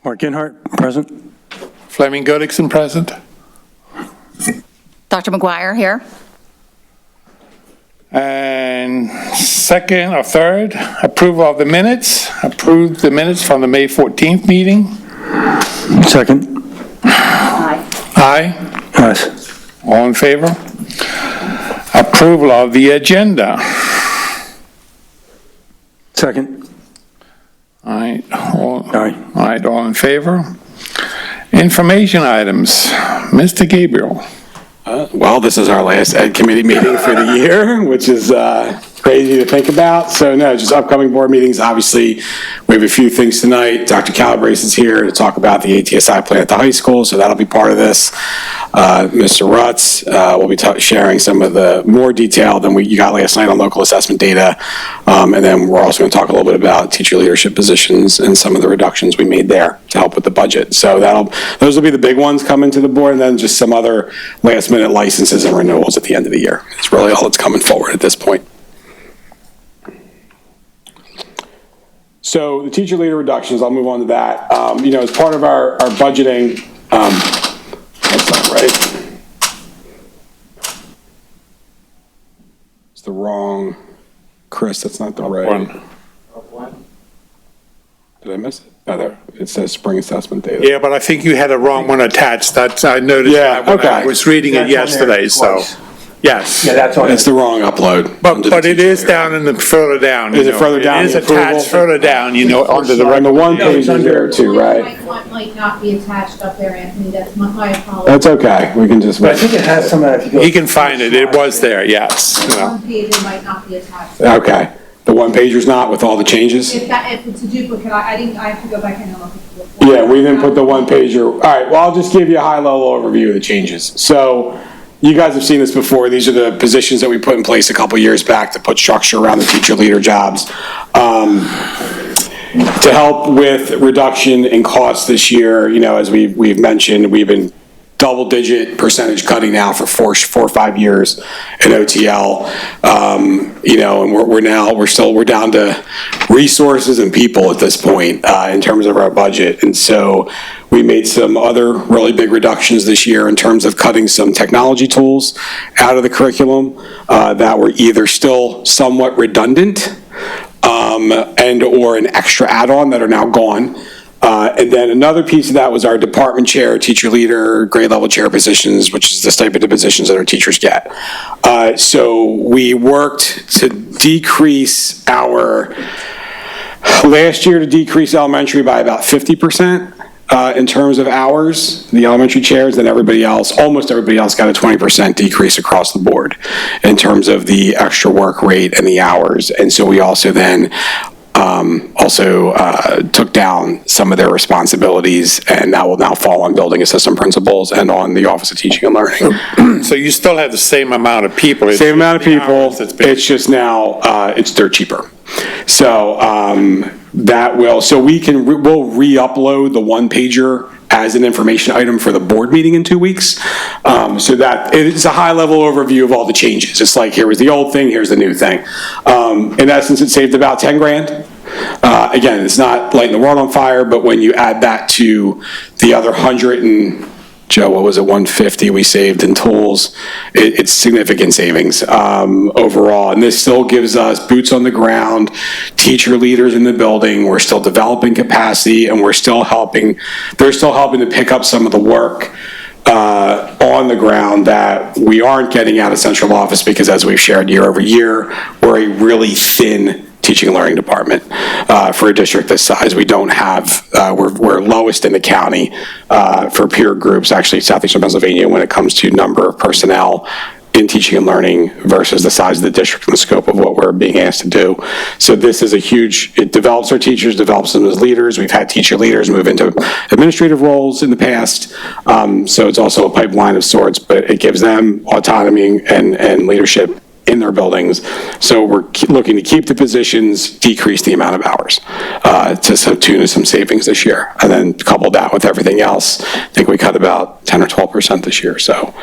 Mark Inhart, present. Fleming Godikson, present. Dr. McGuire here. And second or third, approval of the minutes. Approve the minutes from the May 14th meeting. Second. Aye. Aye. Yes. All in favor? Approval of the agenda. Second. All right. All Aye. right. All in favor? Information items. Mr. Gabriel. Well, this is our last Ed Committee meeting for the year, which is crazy to think about. So no, just upcoming board meetings. Obviously, we have a few things tonight. Dr. Calabrese is here to talk about the ATSI plan at the high school, so that'll be part of this. Mr. Rutz will be sharing some of the more detail than you got last night on local assessment data. And then we're also going to talk a little bit about teacher leadership positions and some of the reductions we made there to help with the budget. So those will be the big ones coming to the board, and then just some other last minute licenses and renewals at the end of the year. It's really all that's coming forward at this point. So the teacher leader reductions, I'll move on to that. As part of our budgeting, that's not right. It's the wrong, Chris, that's not the right one. Did I miss it? Oh, there, it says spring assessment data. Yeah, but I think you had a wrong one attached. I noticed that when I was reading it yesterday, so, yes. Yeah, that's on. It's the wrong upload. But it is down in the, further down. Is it further down? It is the approval? attached further down, under the. On the one page is there too, right? Might not be attached up there, Anthony, that's my apology. That's okay, we can just. But I think it has some, if you go. He can find it. It was there, yes. One page, it might not be attached. Okay, the one pager's not with all the changes? If it's a duplicate, I have to go back and look at it. Yeah, we didn't put the one pager. All right, well, I'll just give you a high level overview of the changes. So you guys have seen this before. These are the positions that we put in place a couple years back to put structure around the teacher leader jobs. To help with reduction in costs this year, as we've mentioned, we've been double-digit percentage cutting now for 4 or 5 years in OTL. And we're down to resources and people at this point in terms of our budget. And so we made some other really big reductions this year in terms of cutting some technology tools out of the curriculum that were either still somewhat redundant and or an extra add-on that are now gone. And then another piece of that was our department chair, teacher leader, grade level chair positions, which is the stipend positions that our teachers get. So we worked to decrease last year to decrease elementary by about 50% in terms of hours, the elementary chairs, then almost everybody else got a 20% decrease across the board in terms of the extra work rate and the hours. And so we also then took down some of their responsibilities, and that will now fall on building assistant principals and on the Office of Teaching and Learning. So you still have the same amount of people. Same amount of people, it's just now, they're cheaper. So we'll re-upload the one pager as an information item for the board meeting in 2 weeks. So that it's a high level overview of all the changes. It's like, here was the old thing, here's the new thing. In essence, it saved about 10 grand. Again, it's not lighting the world on fire, but when you add that to the other 100 and, Joe, what was it, 150 we saved in tools, it's significant savings overall. And this still gives us boots on the ground, teacher leaders in the building. We're still developing capacity, and they're still helping to pick up some of the work on the ground that we aren't getting out of central office, because as we've shared year over year, we're a really thin teaching and learning department for a district this size. We don't have, we're lowest in the county for peer groups, actually southeastern Pennsylvania, when it comes to number of personnel in teaching and learning versus the size of the district and the scope of what we're being asked to do. So this is it develops our teachers, develops them as leaders. We've had teacher leaders move into administrative roles in the past. So it's also a pipeline of sorts, but it gives them autonomy and leadership in their buildings. So we're looking to keep the positions, decrease the amount of hours to some tune of some savings this year. And then couple that with everything else, I think we cut about 10 or 12% this year. So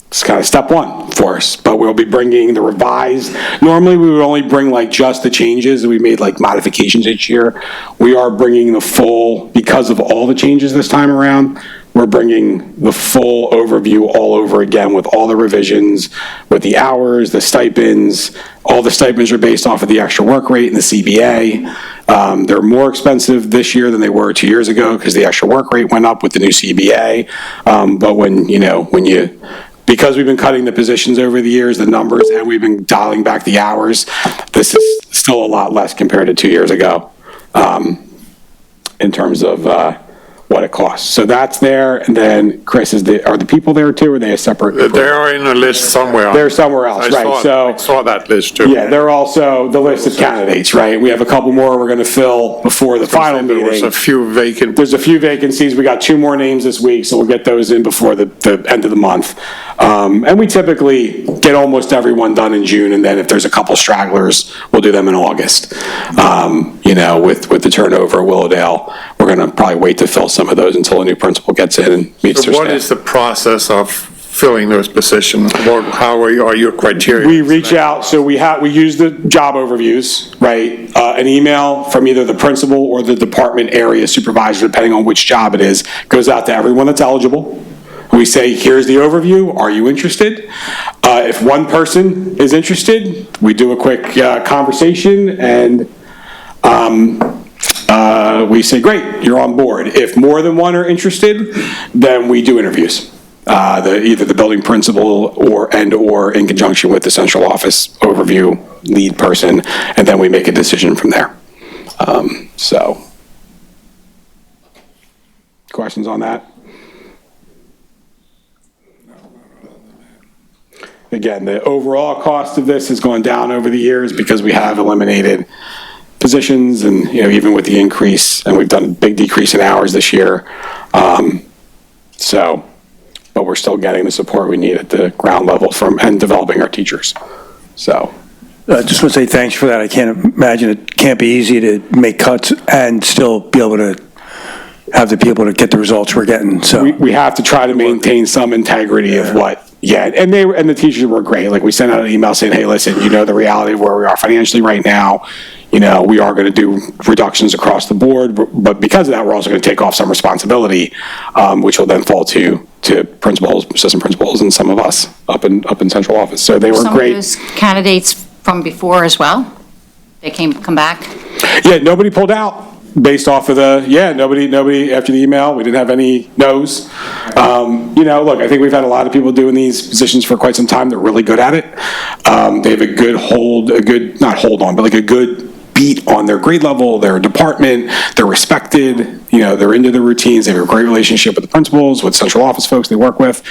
it's kind of step one for us, but we'll be bringing the revised. Normally, we would only bring like just the changes. We made like modifications each year. We are bringing the full, because of all the changes this time around, we're bringing the full overview all over again with all the revisions, with the hours, the stipends. All the stipends are based off of the extra work rate and the CBA. They're more expensive this year than they were 2 years ago because the extra work rate went up with the new CBA. But because we've been cutting the positions over the years, the numbers, and we've been dialing back the hours, this is still a lot less compared to 2 years ago in terms of what it costs. So that's there, and then Chris, are the people there too, or are they a separate? They're in a list somewhere. They're somewhere else, right? I saw that list too. Yeah, they're also the list of candidates, right? We have a couple more we're going to fill before the final meeting. There's a few vacant. There's a few vacancies. We got 2 more names this week, so we'll get those in before the end of the month. And we typically get almost everyone done in June, and then if there's a couple stragglers, we'll do them in August. With the turnover at Willowdale, we're going to probably wait to fill some of those until a new principal gets in and meets their staff. What is the process of filling those positions? How are your criteria? We reach out, so we use the job overviews, right? An email from either the principal or the department area supervisor, depending on which job it is, goes out to everyone that's eligible. We say, here's the overview, are you interested? If one person is interested, we do a quick conversation and we say, great, you're on board. If more than one are interested, then we do interviews. Either the building principal or in conjunction with the central office overview lead person, and then we make a decision from there. Questions on that? Again, the overall cost of this has gone down over the years because we have eliminated positions, and even with the increase, and we've done a big decrease in hours this year. But we're still getting the support we need at the ground level and developing our teachers. So. I just want to say thanks for that. I can't imagine it can't be easy to make cuts and still be able to have the people to get the results we're getting. So we have to try to maintain some integrity of what. Yeah, and the teachers were great. Like, we sent out an email saying, hey, listen, the reality of where we are financially right now. We are going to do reductions across the board, but because of that, we're also going to take off some responsibility, which will then fall to principals, assistant principals, and some of us up in central office. So they were great. Some of those candidates from before as well? They come back? Yeah, nobody pulled out. Based off of nobody after the email, we didn't have any no's. Look, I think we've had a lot of people doing these positions for quite some time. They're really good at it. They have a good not hold on, but like a good beat on their grade level, their department. They're respected. They're into the routines. They have a great relationship with the principals, with central office folks they work with.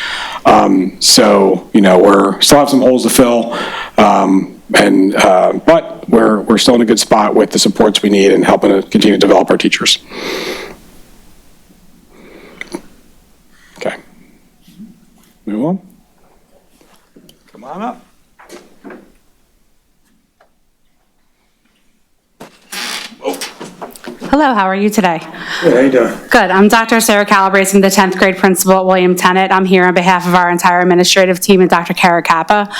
We're still have some holes to fill. But we're still in a good spot with the supports we need and helping to continue to develop our teachers. Okay. Move on. Come on up. Hello, how are you today? Good, how you doing? Good. I'm Dr. Sarah Calabrese. I'm the 10th grade principal at William Tennant. I'm here on behalf of our entire administrative team and Dr. Kara Kappa.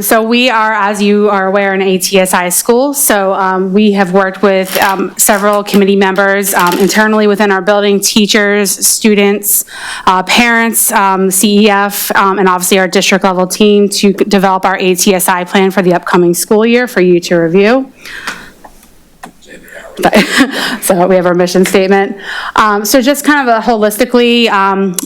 So we are, as you are aware, an ATSI school. So we have worked with several committee members internally within our building, teachers, students, parents, CEF, and obviously our district level team to develop our ATSI plan for the upcoming school year for you to review. So we have our mission statement. So just kind of holistically,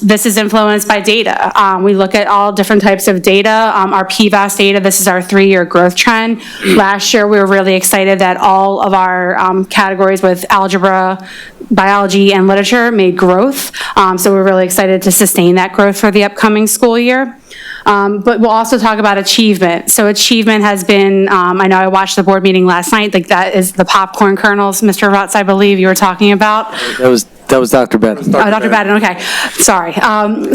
this is influenced by data. We look at all different types of data. Our PVAS data, this is our 3-year growth trend. Last year, we were really excited that all of our categories with algebra, biology, and literature made growth. So we're really excited to sustain that growth for the upcoming school year. But we'll also talk about achievement. So achievement has been, I know I watched the board meeting last night, like that is the popcorn kernels, Mr. Rutz, I believe you were talking about. That That was Dr. Bennett. Oh, Dr. Baden, okay, sorry.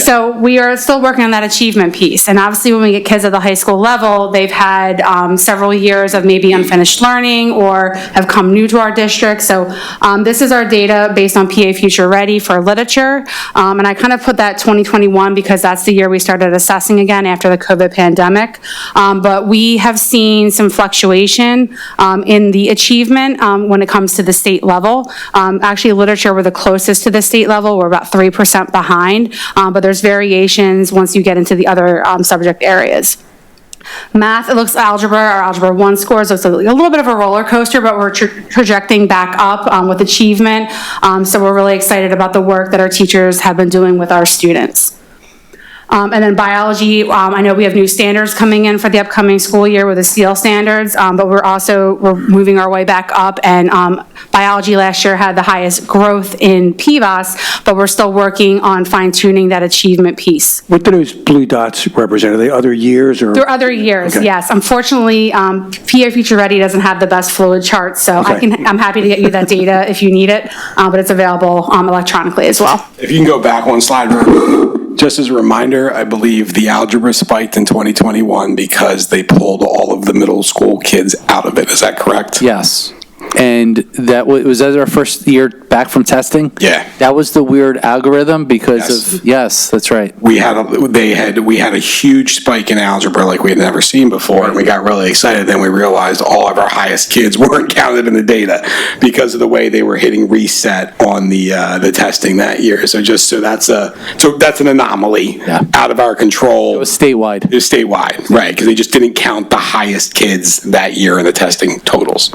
So we are still working on that achievement piece, and obviously when we get kids at the high school level, they've had several years of maybe unfinished learning or have come new to our district. So this is our data based on PA Future Ready for literature, and I kind of put that 2021 because that's the year we started assessing again after the COVID pandemic. But we have seen some fluctuation in the achievement when it comes to the state level. Actually, literature were the closest to the state level. We're about 3% behind, but there's variations once you get into the other subject areas. Math, it looks algebra, our Algebra 1 scores looks a little bit of a roller coaster, but we're projecting back up with achievement. So we're really excited about the work that our teachers have been doing with our students. And then biology, I know we have new standards coming in for the upcoming school year with the SEAL standards, but we're moving our way back up, and biology last year had the highest growth in PVAS, but we're still working on fine tuning that achievement piece. What do those blue dots represent? Are they other years or? Through other years, Okay. yes. Unfortunately, PA Future Ready doesn't have the best fluid chart, so Okay. I'm happy to get you that data if you need it, but it's available electronically as well. If you can go back one slide, just as a reminder, I believe the algebra spiked in 2021 because they pulled all of the middle school kids out of it. Is that correct? Yes. And was that our first year back from testing? Yeah. That was the weird algorithm because Yes. of, yes, that's right. We had a huge spike in algebra like we had never seen before, and we got really excited. Then we realized all of our highest kids weren't counted in the data because of the way they were hitting reset on the testing that year. So that's an anomaly out of our control. It was statewide. It was statewide, right? Because they just didn't count the highest kids that year in the testing totals.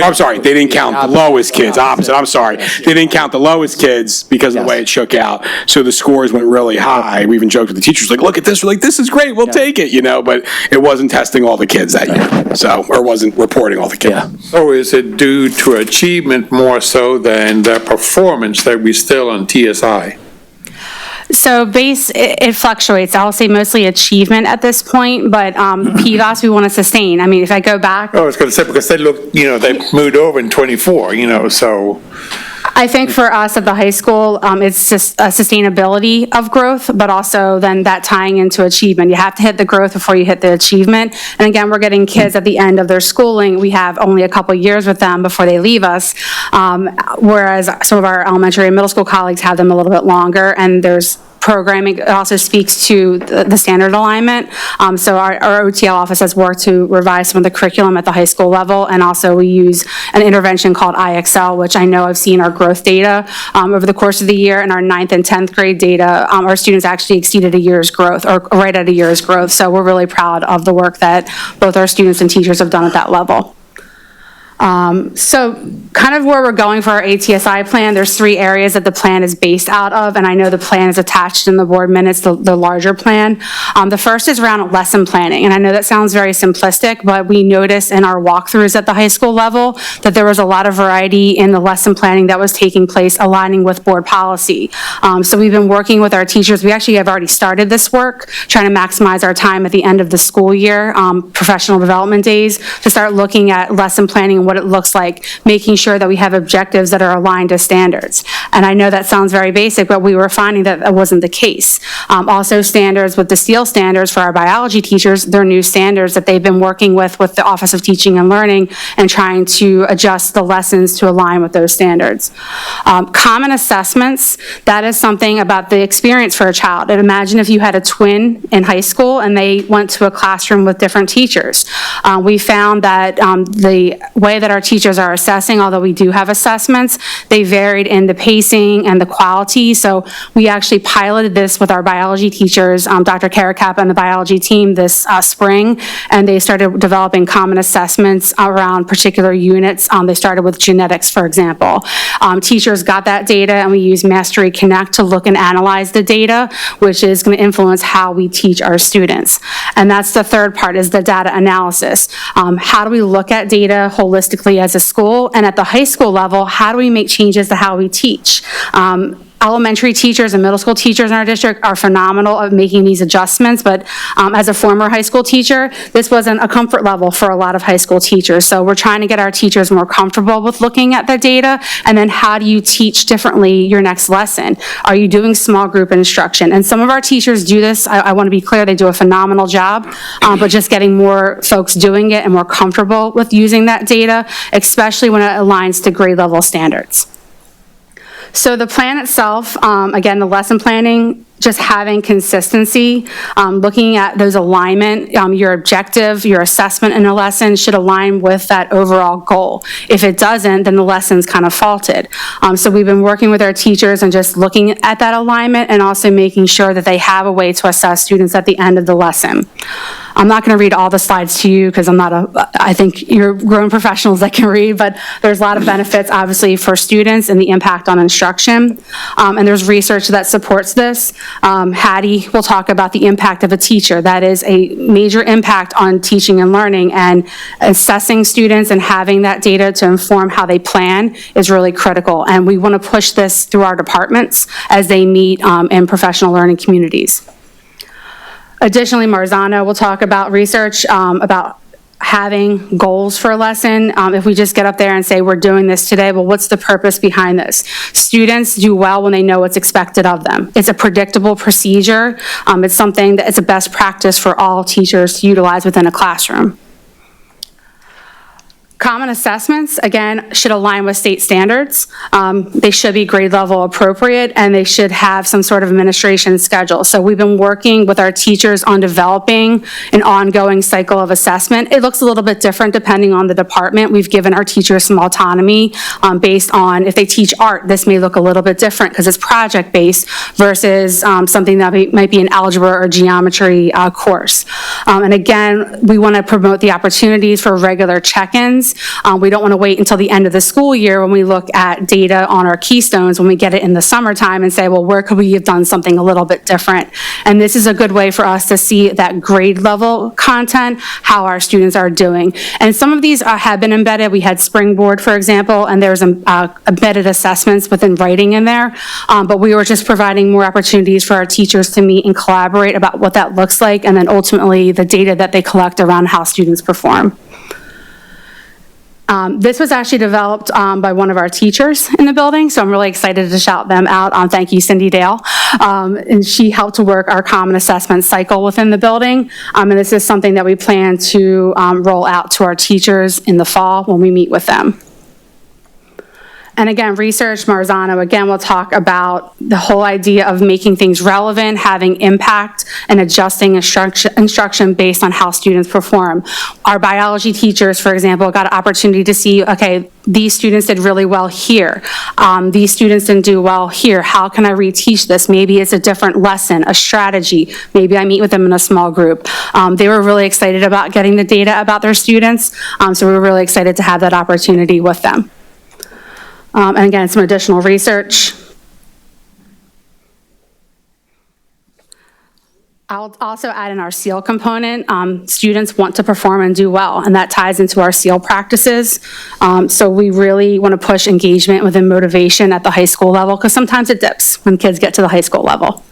I'm sorry, they didn't count the lowest kids. Opposite. I'm sorry, they didn't count the lowest kids because of the way it shook out. So the scores went really high. We even joked with the teachers, like, "Look at this! We're like, this is great. We'll take it," But it wasn't testing all the kids that year, or wasn't reporting all the kids. Yeah. So is it due to achievement more so than the performance that we still on TSI? So it fluctuates. I'll say mostly achievement at this point, but PVAS we want to sustain. I mean, if I go back. I was going to say, because they look, they moved over in 24, so. I think for us at the high school, it's just a sustainability of growth, but also then that tying into achievement. You have to hit the growth before you hit the achievement. And again, we're getting kids at the end of their schooling. We have only a couple years with them before they leave us, whereas some of our elementary and middle school colleagues have them a little bit longer, and there's programming. It also speaks to the standard alignment. So our OTL office has worked to revise some of the curriculum at the high school level, and also we use an intervention called IXL, which I know I've seen our growth data over the course of the year. In our 9th and 10th grade data, our students actually exceeded a year's growth, or right at a year's growth. So we're really proud of the work that both our students and teachers have done at that level. So kind of where we're going for our ATSI plan, there's 3 areas that the plan is based out of, and I know the plan is attached in the board minutes, the larger plan. The first is around lesson planning, and I know that sounds very simplistic, but we noticed in our walkthroughs at the high school level that there was a lot of variety in the lesson planning that was taking place, aligning with board policy. So we've been working with our teachers. We actually have already started this work, trying to maximize our time at the end of the school year, professional development days, to start looking at lesson planning and what it looks like, making sure that we have objectives that are aligned to standards. And I know that sounds very basic, but we were finding that that wasn't the case. Also standards with the SEAL standards for our biology teachers, they're new standards that they've been working with the Office of Teaching and Learning and trying to adjust the lessons to align with those standards. Common assessments, that is something about the experience for a child. And imagine if you had a twin in high school and they went to a classroom with different teachers. We found that the way that our teachers are assessing, although we do have assessments, they varied in the pacing and the quality. So we actually piloted this with our biology teachers, Dr. Karakap and the biology team this spring, and they started developing common assessments around particular units. They started with genetics, for example. Teachers got that data, and we use Mastery Connect to look and analyze the data, which is going to influence how we teach our students. And that's the third part, is the data analysis. How do we look at data holistically as a school? And at the high school level, how do we make changes to how we teach? elementary teachers and middle school teachers in our district are phenomenal at making these adjustments, but as a former high school teacher, this wasn't a comfort level for a lot of high school teachers. So we're trying to get our teachers more comfortable with looking at the data, and then how do you teach differently your next lesson? Are you doing small group instruction? And some of our teachers do this. I want to be clear, they do a phenomenal job, but just getting more folks doing it and more comfortable with using that data, especially when it aligns to grade level standards. So the plan itself, again, the lesson planning, just having consistency, looking at those alignment, your objective, your assessment in a lesson should align with that overall goal. If it doesn't, then the lesson's kind of faulted. So we've been working with our teachers and just looking at that alignment and also making sure that they have a way to assess students at the end of the lesson. I'm not going to read all the slides to you because I think you're grown professionals that can read, but there's a lot of benefits, obviously, for students and the impact on instruction. And there's research that supports this. Hattie will talk about the impact of a teacher. That is a major impact on teaching and learning, and assessing students and having that data to inform how they plan is really critical. And we want to push this through our departments as they meet in professional learning communities. Additionally, Marzana will talk about research about having goals for a lesson. If we just get up there and say, we're doing this today, well, what's the purpose behind this? Students do well when they know what's expected of them. It's a predictable procedure. It's something that is a best practice for all teachers to utilize within a classroom. Common assessments, again, should align with state standards. They should be grade level appropriate, and they should have some sort of administration schedule. So we've been working with our teachers on developing an ongoing cycle of assessment. It looks a little bit different depending on the department. We've given our teachers some autonomy based on if they teach art, this may look a little bit different because it's project-based versus something that might be an algebra or geometry course. And again, we want to promote the opportunities for regular check-ins. We don't want to wait until the end of the school year when we look at data on our keystones, when we get it in the summertime, and say, well, where could we have done something a little bit different? And this is a good way for us to see that grade level content, how our students are doing. And some of these have been embedded. We had Springboard, for example, and there's embedded assessments within writing in there. But we were just providing more opportunities for our teachers to meet and collaborate about what that looks like, and then ultimately the data that they collect around how students perform. This was actually developed by one of our teachers in the building, so I'm really excited to shout them out. Thank you, Cindy Dale. And she helped to work our common assessment cycle within the building. And this is something that we plan to roll out to our teachers in the fall when we meet with them. And again, research, Marzano, again, we'll talk about the whole idea of making things relevant, having impact, and adjusting instruction based on how students perform. Our biology teachers, for example, got an opportunity to see, okay, these students did really well here. These students didn't do well here. How can I reteach this? Maybe it's a different lesson, a strategy. Maybe I meet with them in a small group. They were really excited about getting the data about their students, so we were really excited to have that opportunity with them. And again, some additional research. I'll also add in our SEAL component. Students want to perform and do well, and that ties into our SEAL practices. So we really want to push engagement within motivation at the high school level, because sometimes it dips when kids get to the high school level.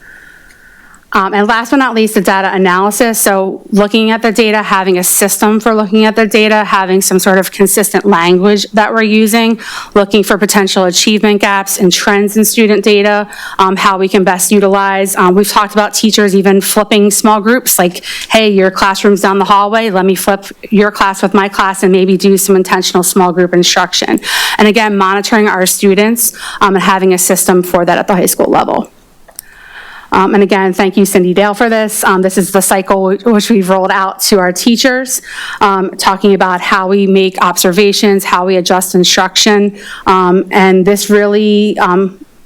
And last but not least, the data analysis. So looking at the data, having a system for looking at the data, having some sort of consistent language that we're using, looking for potential achievement gaps and trends in student data, how we can best utilize. We've talked about teachers even flipping small groups, like, hey, your classroom's down the hallway, let me flip your class with my class and maybe do some intentional small group instruction. And again, monitoring our students and having a system for that at the high school level. And again, thank you, Cindy Dale, for this. This is the cycle which we've rolled out to our teachers, talking about how we make observations, how we adjust instruction. And this really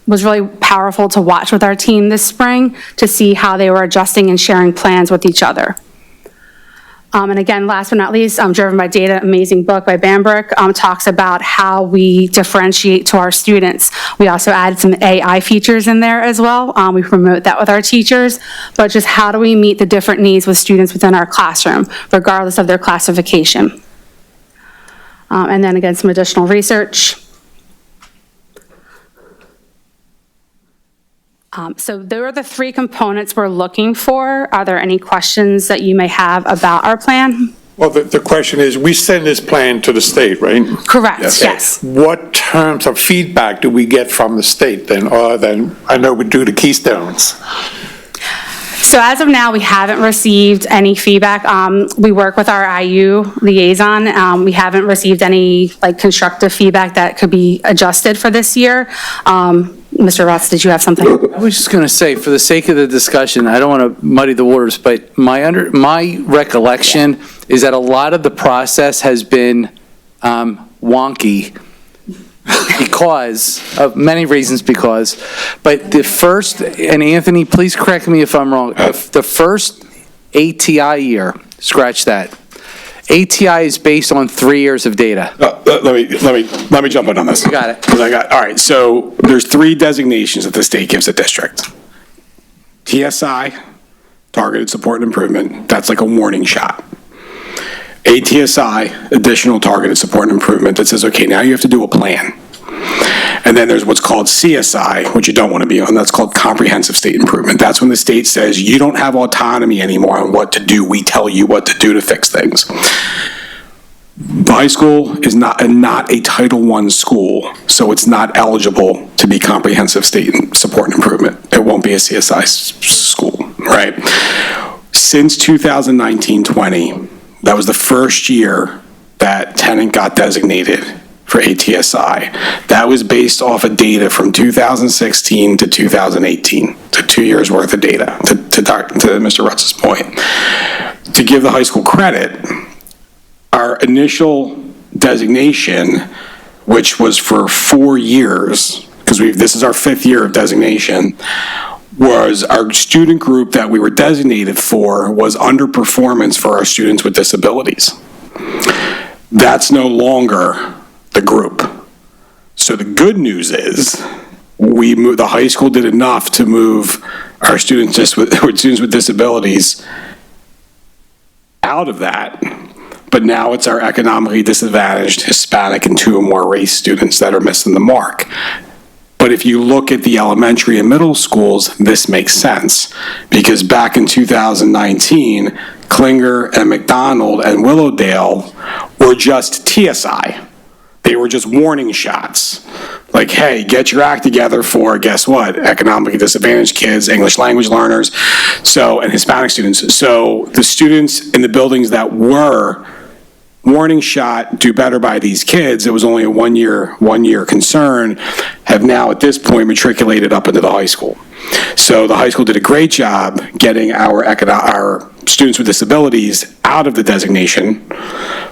was really powerful to watch with our team this spring to see how they were adjusting and sharing plans with each other. And again, last but not least, Driven by Data, amazing book by Bambrick, talks about how we differentiate to our students. We also added some AI features in there as well. We promote that with our teachers, but just how do we meet the different needs with students within our classroom, regardless of their classification. And then again, some additional research. So there are the three components we're looking for. Are there any questions that you may have about our plan? Well, the question is, we send this plan to the state, right? Correct, yes. What terms of feedback do we get from the state then, other than, I know we do the Keystones? So as of now, we haven't received any feedback. We work with our IU liaison. We haven't received any constructive feedback that could be adjusted for this year. Mr. Rutz, did you have something? I was just going to say, for the sake of the discussion, I don't want to muddy the waters, but my recollection is that a lot of the process has been wonky because of many reasons, but the first, and Anthony, please correct me if I'm wrong, the first ATI year, scratch that. ATI is based on 3 years of data. Let me jump in on this. You got it. All right, so there's 3 designations that the state gives a district. TSI, Targeted Support and Improvement, that's like a warning shot. ATSI, Additional Targeted Support and Improvement, that says, okay, now you have to do a plan. And then there's what's called CSI, which you don't want to be on. That's called Comprehensive State Improvement. That's when the state says, you don't have autonomy anymore on what to do. We tell you what to do to fix things. The high school is not a Title I school, so it's not eligible to be Comprehensive State Support and Improvement. It won't be a CSI school, right? Since 2019-20, that was the first year that tenant got designated for ATSI. That was based off of data from 2016 to 2018, to 2 years worth of data, to Mr. Rutz's point. To give the high school credit, our initial designation, which was for 4 years, because this is our 5th year of designation, was our student group that we were designated for was underperformance for our students with disabilities. That's no longer the group. So the good news is the high school did enough to move our students with disabilities out of that. But now it's our economically disadvantaged Hispanic and 2 or more race students that are missing the mark. But if you look at the elementary and middle schools, this makes sense. Because back in 2019, Klinger and McDonald and Willowdale were just TSI. They were just warning shots. Like, hey, get your act together for, guess what? Economically disadvantaged kids, English language learners, and Hispanic students. So the students in the buildings that were warning shot, do better by these kids, it was only a one year concern, have now at this point matriculated up into the high school. So the high school did a great job getting our students with disabilities out of the designation,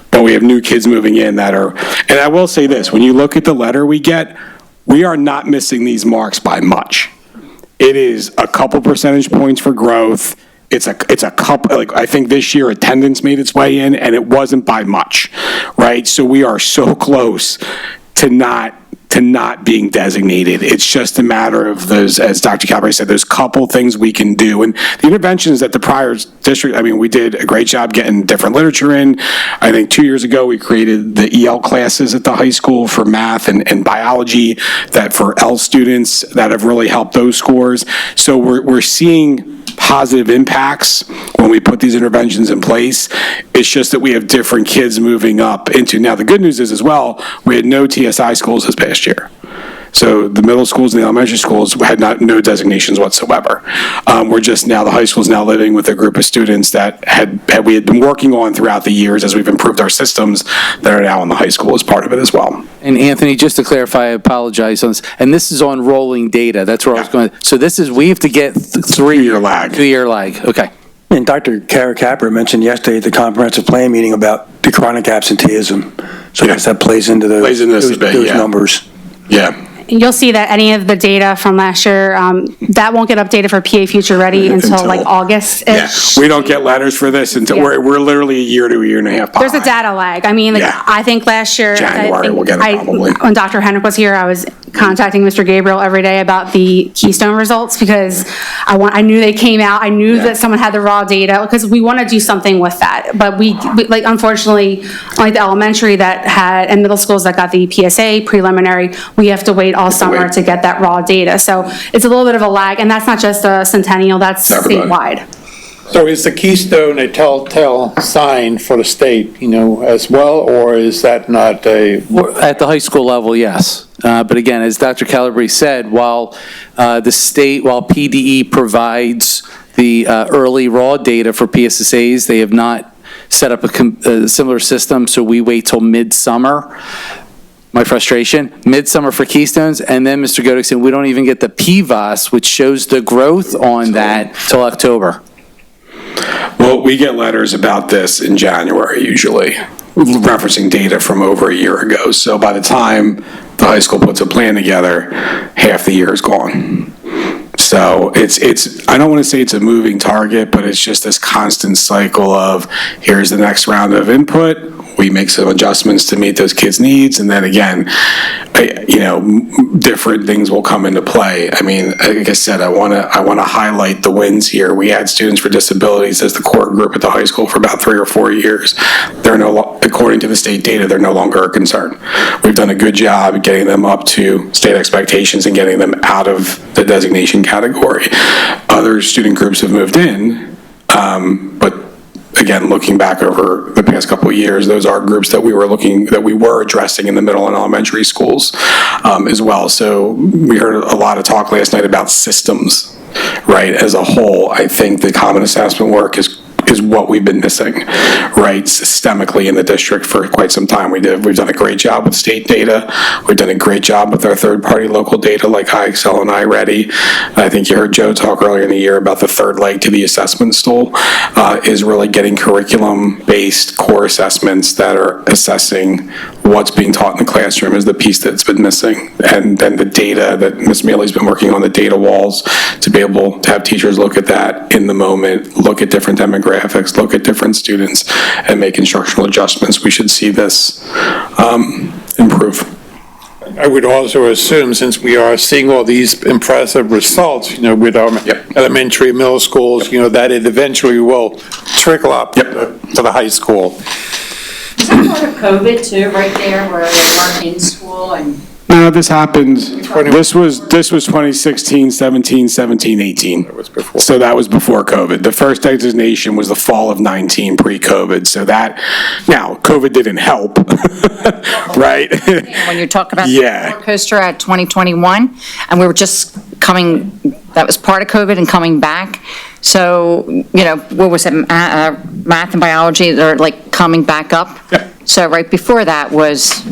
but we have new kids moving in that are, and I will say this, when you look at the letter we get, we are not missing these marks by much. It is a couple percentage points for growth. It's a couple, I think this year attendance made its way in and it wasn't by much, right? So we are so close to not being designated. It's just a matter of those, as Dr. Calabrese said, there's a couple things we can do. And the interventions that the prior district, we did a great job getting different literature in. I think 2 years ago, we created the EL classes at the high school for math and biology that for L students that have really helped those scores. So we're seeing positive impacts when we put these interventions in place. It's just that we have different kids moving up into, now the good news is as well, we had no TSI schools this past year. So the middle schools and the elementary schools had no designations whatsoever. We're just now, the high school is now living with a group of students that we had been working on throughout the years as we've improved our systems that are now in the high school as part of it as well. And Anthony, just to clarify, I apologize on this, and this is on rolling data, that's where I was going. So this is, we have to get 3-year lag. 3-year lag, okay. And Dr. Kara Capper mentioned yesterday at the comprehensive plan meeting about the chronic absenteeism. So I guess that plays into those numbers. Yeah. You'll see that any of the data from last year, that won't get updated for PA Future Ready until August-ish. Yeah, we don't get letters for this until we're literally a year to a year and a half behind. There's a data lag. I think last year, January we'll get it probably. when Dr. Henrik was here, I was contacting Mr. Gabriel every day about the Keystone results because I knew they came out. I knew that someone had the raw data because we want to do something with that. But we like, unfortunately, like the elementary that had, and middle schools that got the PSA preliminary, we have to wait all summer to get that raw data. So it's a little bit of a lag, and that's not just a Centennial, that's statewide. So is the Keystone a telltale sign for the state, as well, or is that not a? At the high school level, yes. But again, as Dr. Calabrese said, while PDE provides the early raw data for PSSAs, they have not set up a similar system, so we wait till midsummer. My frustration, midsummer for Keystones, and then Mr. Godekson, we don't even get the PVAS, which shows the growth on that till October. Well, we get letters about this in January usually, referencing data from over a year ago. So by the time the high school puts a plan together, half the year is gone. So it's I don't want to say it's a moving target, but it's just this constant cycle of here's the next round of input. We make some adjustments to meet those kids' needs, and then again, different things will come into play. I mean, like I said, I want to highlight the wins here. We had Students with Disabilities as the core group at the high school for about 3 or 4 years. According to the state data, they're no longer a concern. We've done a good job getting them up to state expectations and getting them out of the designation category. Other student groups have moved in, but again, looking back over the past couple of years, those are groups that we were addressing in the middle and elementary schools as well. So we heard a lot of talk last night about systems, right? As a whole, I think the common assessment work is what we've been missing, right, systemically in the district for quite some time. We've done a great job with state data. We've done a great job with our third-party local data like iExcel and iReady. I think you heard Joe talk earlier in the year about the third leg to the assessment stool is really getting curriculum-based core assessments that are assessing what's being taught in the classroom is the piece that's been missing. And then the data that Ms. Mealy's been working on, the data walls, to be able to have teachers look at that in the moment, look at different demographics, look at different students, and make instructional adjustments. We should see this improve. I would also assume, since we are seeing all these impressive results, with our elementary, middle schools, that it eventually will trickle up to the high school. Is that part of COVID too, right there, where they weren't in school and? No, this happened, this was 2016, 17, 18. That was before. So that was before COVID. The first designation was the fall of 19 pre-COVID. So that, now, COVID didn't help, right? When you're talking about the Yeah. roller coaster at 2021, and we were just that was part of COVID and coming back. So, what was it, math and biology, they're like coming back up. Yeah. So right before that was,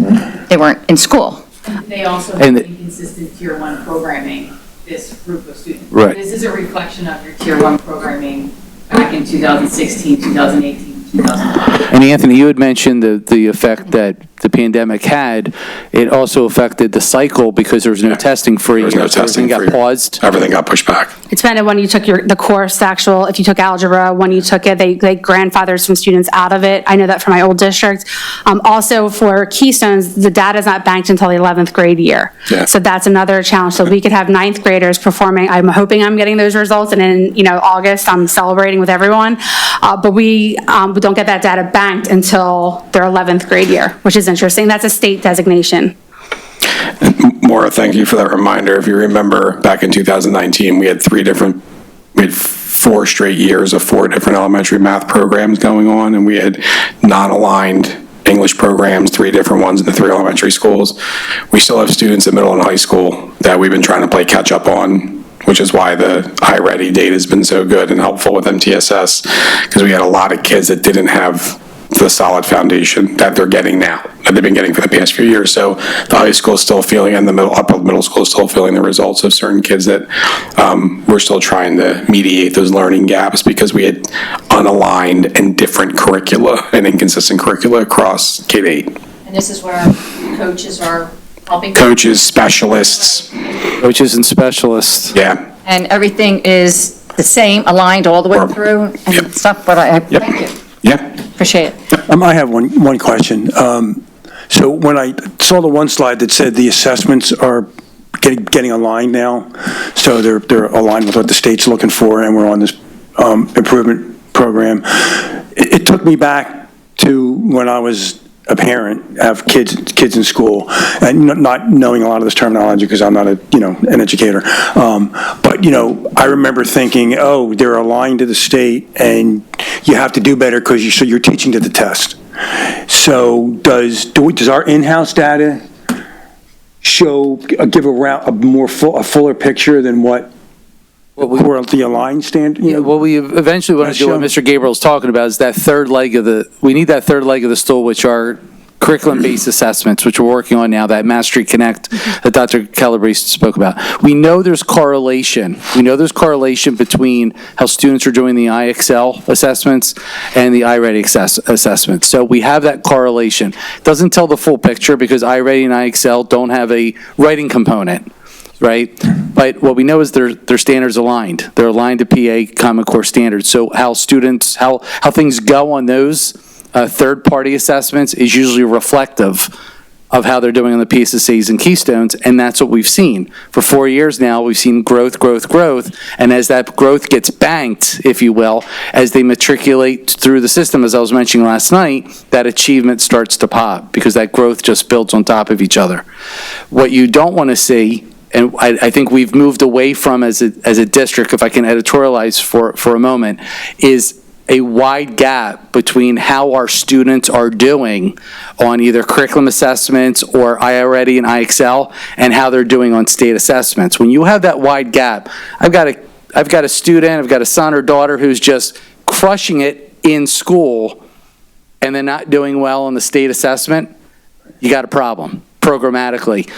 they weren't in school. They also And have inconsistent Tier 1 programming, this group of students. Right. This is a reflection of your Tier 1 programming back in 2016, 2018, 2019. And Anthony, you had mentioned the effect that the pandemic had. It also affected the cycle because there was no testing for There was no testing got for you. paused. Everything got pushed back. It depended when you took the course, if you took algebra, when you took it, they grandfathered some students out of it. I know that from my old district. Also for Keystones, the data is not banked until the 11th grade year. Yeah. So that's another challenge. So we could have 9th graders performing, I'm hoping I'm getting those results, and in, August, I'm celebrating with everyone. But we don't get that data banked until their 11th grade year, which is interesting. That's a state designation. Maura, thank you for that reminder. If you remember, back in 2019, we had 4 straight years of 4 different elementary math programs going on, and we had non-aligned English programs, 3 different ones in the 3 elementary schools. We still have students in middle and high school that we've been trying to play catch up on, which is why the iReady data has been so good and helpful with MTSS, because we had a lot of kids that didn't have the solid foundation that they're getting now, that they've been getting for the past few years. So the high school is still feeling, and the upper middle school is still feeling the results of certain kids that we're still trying to mediate those learning gaps because we had unaligned and different curricula and inconsistent curricula across K-8. And this is where our coaches are helping. Coaches, specialists, Coaches and specialists. yeah. And everything is the same, aligned all the way through and stuff, but I thank you. Yeah. Appreciate it. I have one question. So when I saw the one slide that said the assessments are getting aligned now. So they're aligned with what the state's looking for, and we're on this improvement program. It took me back to when I was a parent, have kids in school, and not knowing a lot of this terminology because I'm not an educator. But I remember thinking, oh, they're aligned to the state, and you have to do better because you're teaching to the test. So does our in-house data give a fuller picture than what for the aligned standard? Yeah, what we eventually want to do, what Mr. Gabriel's talking about, is that third leg of the stool, which are curriculum-based assessments, which we're working on now, that Mastery Connect that Dr. Calabrese spoke about. We know there's correlation. We know there's correlation between how students are doing the IXL assessments and the iReady assessments. So we have that correlation. It doesn't tell the full picture because iReady and IXL don't have a writing component, right? But what we know is their standards aligned. They're aligned to PA Common Core standards. So how things go on those third-party assessments is usually reflective of how they're doing on the PSSAs and Keystones, and that's what we've seen. For 4 years now, we've seen growth, and as that growth gets banked, if you will, as they matriculate through the system, as I was mentioning last night, that achievement starts to pop because that growth just builds on top of each other. What you don't want to see, and I think we've moved away from as a district, if I can editorialize for a moment, is a wide gap between how our students are doing on either curriculum assessments or iReady and IXL and how they're doing on state assessments. When you have that wide gap, I've got a student, I've got a son or daughter who's just crushing it in school and then not doing well on the state assessment, you got a problem programmatically.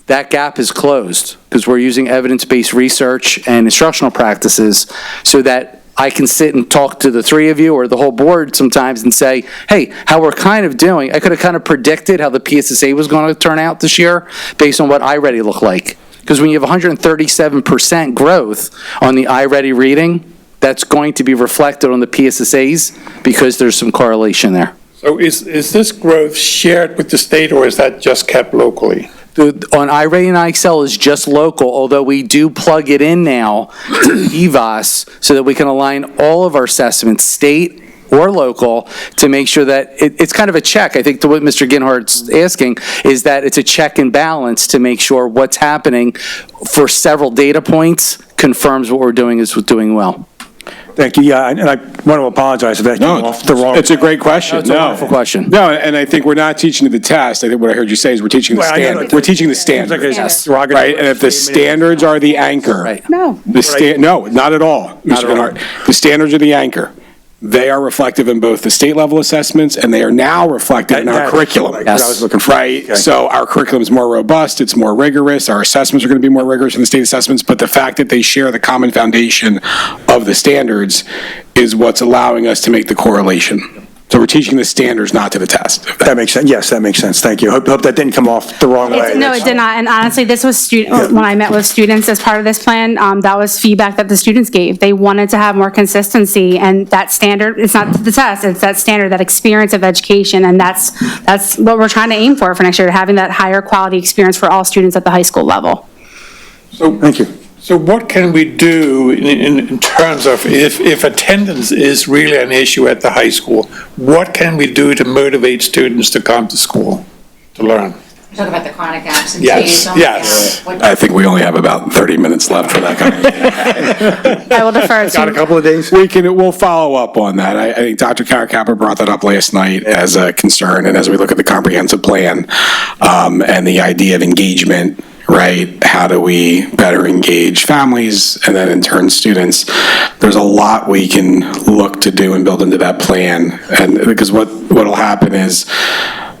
That gap is closed because we're using evidence-based research and instructional practices so that I can sit and talk to the three of you or the whole board sometimes and say, hey, how we're kind of doing. I could have kind of predicted how the PSSA was going to turn out this year based on what iReady looked like. Because when you have 137% growth on the iReady reading, that's going to be reflected on the PSSAs because there's some correlation there. So is this growth shared with the state, or is that just kept locally? On iReady and IXL is just local, although we do plug it in now to EVAS so that we can align all of our assessments, state or local, to make sure that it's kind of a check. I think to what Mr. Ginhardt's asking is that it's a check and balance to make sure what's happening for several data points confirms what we're doing is doing well. Thank you. Yeah, and I want to apologize if that came off the wrong. It's a great question. It's a wonderful question. No, and I think we're not teaching to the test. I think what I heard you say is we're teaching the standard. We're teaching the standards. Yes. Right, and if the standards are the anchor. Right. No. No, not at all. Not at all. The standards are the anchor. They are reflective in both the state level assessments and they are now reflected in our curriculum. What I was looking for. Right, Okay. so our curriculum is more robust, it's more rigorous, our assessments are going to be more rigorous than the state assessments, but the fact that they share the common foundation of the standards is what's allowing us to make the correlation. So we're teaching the standards, not to the test. That makes sense. Yes, that makes sense. Thank you. Hope that didn't come off the wrong way. No, it did not. And honestly, this was when I met with students as part of this plan, that was feedback that the students gave. They wanted to have more consistency, and that standard, it's not the test, it's that standard, that experience of education, and that's what we're trying to aim for next year, having that higher quality experience for all students at the high school level. So Thank you. So what can we do in terms of if attendance is really an issue at the high school, what can we do to motivate students to come to school to learn? Talk about the chronic absenteeism. Yes. I think we only have about 30 minutes left for that conversation. I will defer Got a to, couple of days? We'll follow up on that. I think Dr. Caracappa brought that up last night as a concern, and as we look at the comprehensive plan, and the idea of engagement, right? How do we better engage families and then in turn students? There's a lot we can look to do and build into that plan. And because what'll happen is,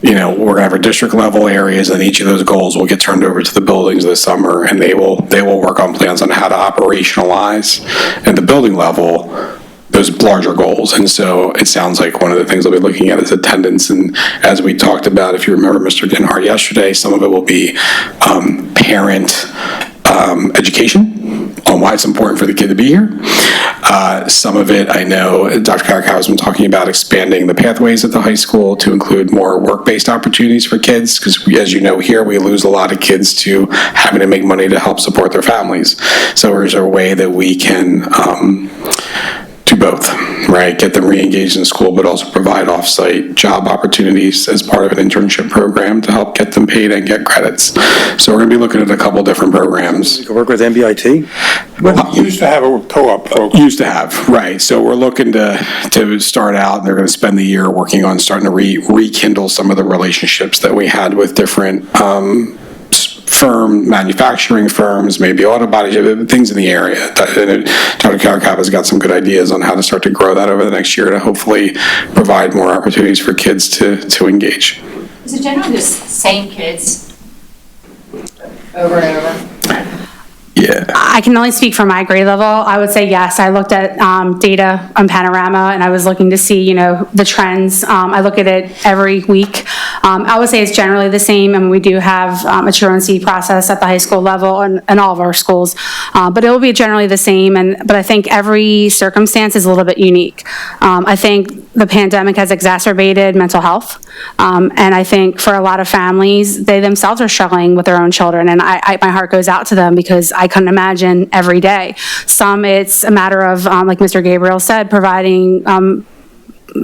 we're gonna have our district level areas, and each of those goals will get turned over to the buildings this summer, and they will work on plans on how to operationalize at the building level those larger goals. And so it sounds like one of the things I'll be looking at is attendance. And as we talked about, if you remember Mr. Ginhardt yesterday, some of it will be parent education, on why it's important for the kid to be here. Some of it, I know Dr. Karakawa has been talking about expanding the pathways at the high school to include more work-based opportunities for kids, because as you know here, we lose a lot of kids to having to make money to help support their families. So is there a way that we can do both, right? Get them re-engaged in school, but also provide off-site job opportunities as part of an internship program to help get them paid and get credits. So we're going to be looking at a couple different programs. You can work with MBIT? We used to have a co-op program. Used to have, right. So we're looking to start out, and they're going to spend the year working on starting to rekindle some of the relationships that we had with different manufacturing firms, maybe auto body, things in the area. Dr. Karakawa's got some good ideas on how to start to grow that over the next year to hopefully provide more opportunities for kids to engage. Is it generally the same kids over and over? Yeah. I can only speak for my grade level. I would say yes. I looked at data on Panorama, and I was looking to see, the trends. I look at it every week. I would say it's generally the same, and we do have a truancy process at the high school level and all of our schools, but it will be generally the same. But I think every circumstance is a little bit unique. I think the pandemic has exacerbated mental health, and I think for a lot of families, they themselves are struggling with their own children, and my heart goes out to them because I couldn't imagine every day. Some, it's a matter of, like Mr. Gabriel said, providing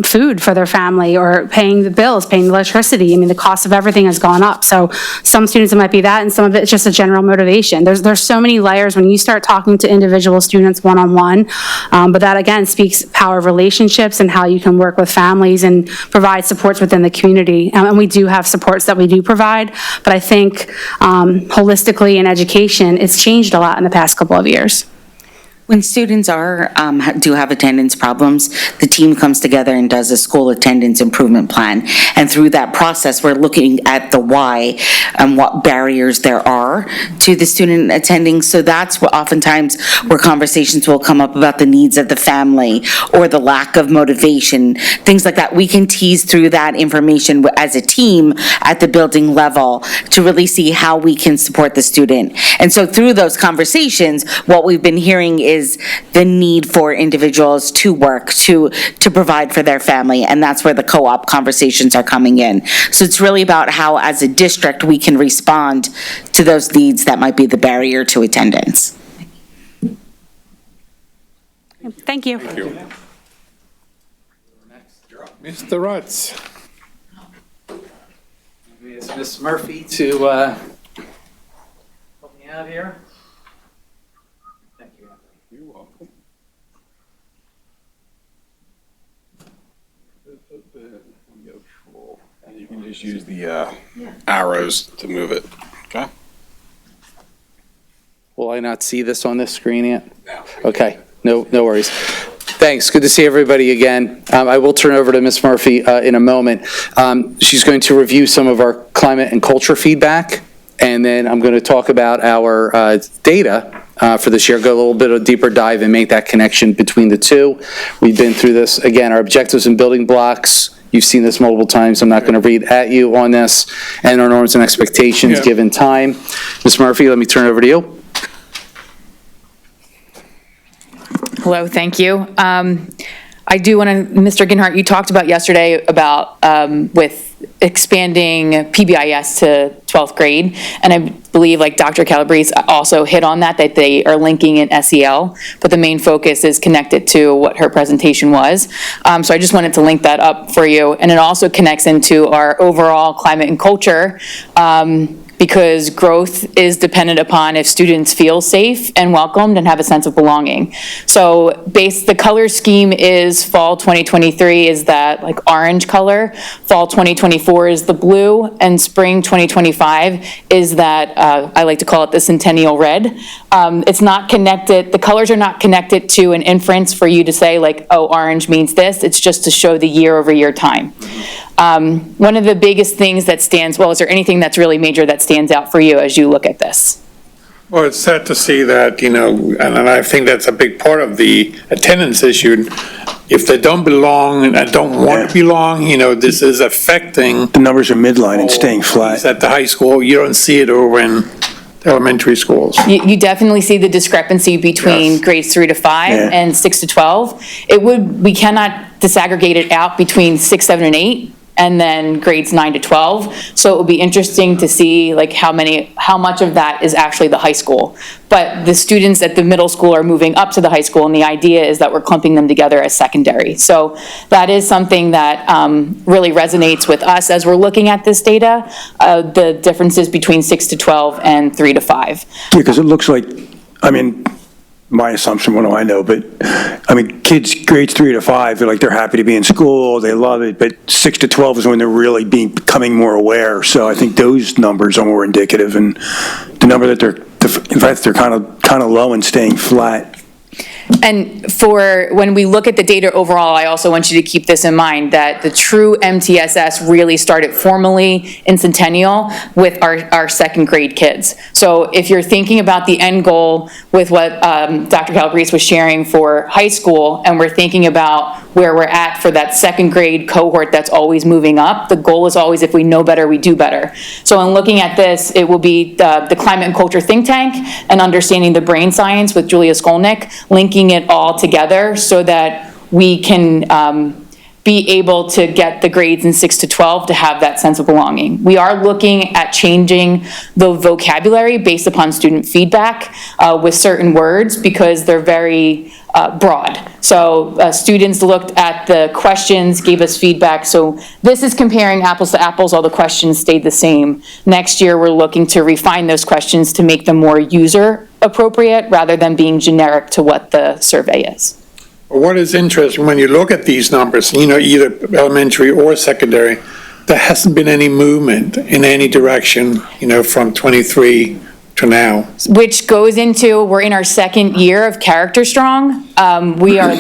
food for their family or paying the bills, paying the electricity. I mean, the cost of everything has gone up. So some students, it might be that, and some of it's just a general motivation. There's so many layers when you start talking to individual students one-on-one, but that again speaks power of relationships and how you can work with families and provide supports within the community. And we do have supports that we do provide, but I think holistically in education, it's changed a lot in the past couple of years. When students do have attendance problems, the team comes together and does a school attendance improvement plan. And through that process, we're looking at the why and what barriers there are to the student attending. So that's what oftentimes where conversations will come up about the needs of the family or the lack of motivation, things like that. We can tease through that information as a team at the building level to really see how we can support the student. And so through those conversations, what we've been hearing is the need for individuals to work, to provide for their family, and that's where the co-op conversations are coming in. So it's really about how, as a district, we can respond to those needs that might be the barrier to attendance. Thank you. Mr. Rutz. It's Ms. Murphy to help me out here. Thank you. You're welcome. And you can just use the arrows to move it. Okay. Will I not see this on this screen yet? No. Okay, no worries. Thanks, good to see everybody again. I will turn over to Ms. Murphy in a moment. She's going to review some of our climate and culture feedback, and then I'm going to talk about our data for this year, go a little bit of a deeper dive and make that connection between the two. We've been through this, again, our objectives and building blocks. You've seen this multiple times. I'm not going to read at you on this. And our norms and expectations given time. Ms. Murphy, let me turn it over to you. Hello, thank you. I do want to, Mr. Ginhart, you talked about yesterday about with expanding PBIS to 12th grade, and I believe like Dr. Calabrese also hit on that they are linking in SEL, but the main focus is connected to what her presentation was. So I just wanted to link that up for you, and it also connects into our overall climate and culture, because growth is dependent upon if students feel safe and welcomed and have a sense of belonging. So the color scheme is fall 2023 is that like orange color, fall 2024 is the blue, and spring 2025 is that, I like to call it the centennial red. It's not connected, the colors are not connected to an inference for you to say like, oh, orange means this, it's just to show the year over year time. One of the biggest things that stands, well, is there anything that's really major that stands out for you as you look at this? Well, it's sad to see that, and I think that's a big part of the attendance issue. If they don't belong and don't want to belong, this is affecting. The numbers are midline and staying flat. At the high school, you don't see it over in elementary schools. You definitely see the discrepancy between Yes. grades 3 to 5 Yeah. and 6 to 12. We cannot disaggregate it out between 6, 7, and 8, and then grades 9 to 12. So it will be interesting to see like how much of that is actually the high school. But the students at the middle school are moving up to the high school, and the idea is that we're clumping them together as secondary. So that is something that really resonates with us as we're looking at this data, the differences between 6 to 12 and 3 to 5. Because it looks like, I mean, my assumption, what do I know, but, I mean, kids grades 3 to 5, they're happy to be in school, they love it, but 6 to 12 is when they're really becoming more aware. So I think those numbers are more indicative, and the number that in fact, they're kind of low and staying flat. And when we look at the data overall, I also want you to keep this in mind, that the true MTSS really started formally in Centennial with our second grade kids. So if you're thinking about the end goal with what Dr. Calabrese was sharing for high school, and we're thinking about where we're at for that second grade cohort that's always moving up, the goal is always, if we know better, we do better. So in looking at this, it will be the Climate and Culture think tank and understanding the brain science with Julia Skolnick, linking it all together so that we can be able to get the grades in 6 to 12 to have that sense of belonging. We are looking at changing the vocabulary based upon student feedback with certain words because they're very broad. So students looked at the questions, gave us feedback. So this is comparing apples to apples. All the questions stayed the same. Next year, we're looking to refine those questions to make them more user appropriate rather than being generic to what the survey is. What is interesting, when you look at these numbers, either elementary or secondary, there hasn't been any movement in any direction, from 23 to now. Which goes into, we're in our second year of Character Strong. We are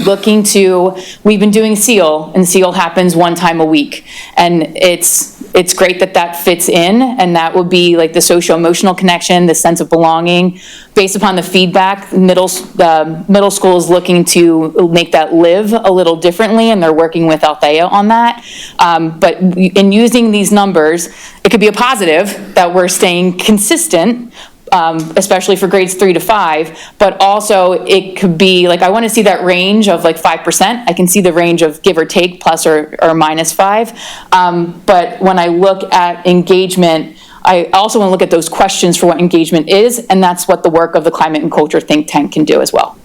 we've been doing SEAL, and SEAL happens one time a week. And it's great that fits in, and that would be like the social-emotional connection, the sense of belonging. Based upon the feedback, middle school is looking to make that live a little differently, and they're working with Althea on that. But in using these numbers, it could be a positive that we're staying consistent, especially for grades 3 to 5, but also it could be like, I want to see that range of like 5%. I can see the range of give or take plus or minus 5. But when I look at engagement, I also want to look at those questions for what engagement is, and that's what the work of the Climate and Culture think tank can do as well.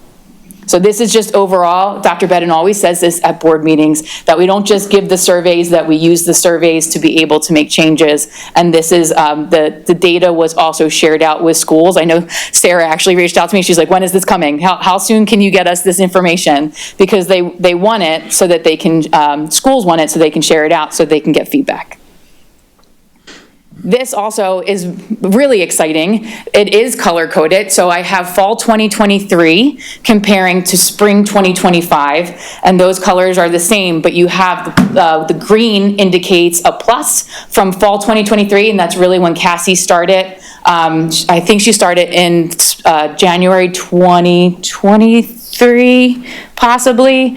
So this is just overall, Dr. Bedden always says this at board meetings, that we don't just give the surveys, that we use the surveys to be able to make changes. And this is, the data was also shared out with schools. I know Sarah actually reached out to me. She's like, when is this coming? How soon can you get us this information? Because they want it so that they can, schools want it so they can share it out so they can get feedback. This also is really exciting. It is color-coded, so I have fall 2023 comparing to spring 2025, and those colors are the same, but you have the green indicates a plus from fall 2023, and that's really when Cassie started. I think she started in January 2023, possibly,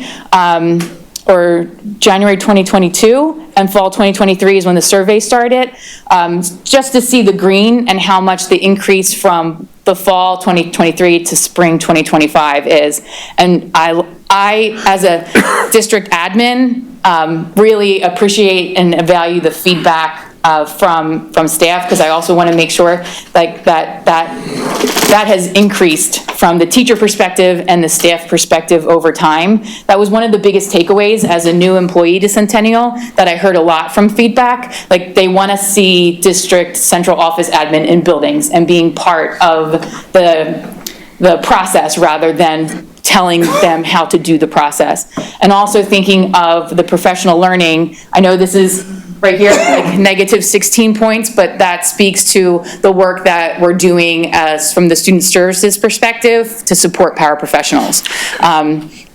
or January 2022, and fall 2023 is when the survey started, just to see the green and how much the increase from the fall 2023 to spring 2025 is. And I as a district admin, really appreciate and value the feedback from staff, because I also want to make sure like that has increased from the teacher perspective and the staff perspective over time. That was one of the biggest takeaways as a new employee to Centennial, that I heard a lot from feedback. Like, they want to see district central office admin in buildings and being part of the process rather than telling them how to do the process. And also thinking of the professional learning. I know this is right here, like negative 16 points, but that speaks to the work that we're doing as from the student services perspective to support paraprofessionals.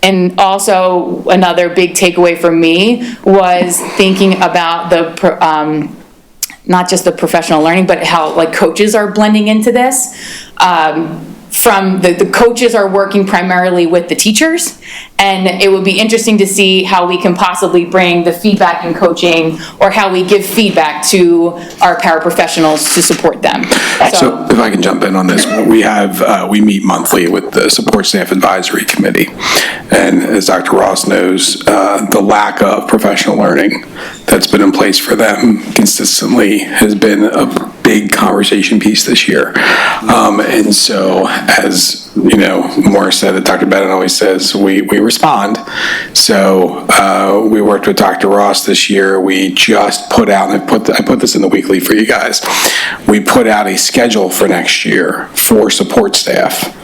And also another big takeaway for me was thinking about the not just the professional learning, but how like coaches are blending into this. from the coaches are working primarily with the teachers, and it would be interesting to see how we can possibly bring the feedback in coaching, or how we give feedback to our paraprofessionals to support them. So if I can jump in on this, we meet monthly with the Support Staff Advisory Committee. And as Dr. Ross knows, the lack of professional learning that's been in place for them consistently has been a big conversation piece this year. And so, as you know, Morris said, that Dr. Bennett always says, we respond. So we worked with Dr. Ross this year. We just put out, and I put this in the weekly for you guys, we put out a schedule for next year for support staff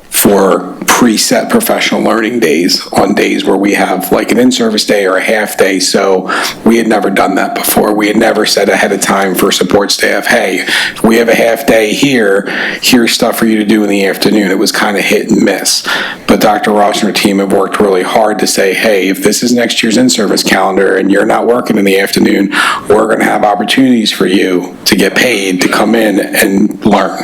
for preset professional learning days, on days where we have like an in-service day or a half day. So we had never done that before. We had never said ahead of time for support staff, hey, we have a half day here, here's stuff for you to do in the afternoon. It was kind of hit and miss. But Dr. Ross and her team have worked really hard to say, hey, if this is next year's in-service calendar and you're not working in the afternoon, we're going to have opportunities for you to get paid to come in and learn.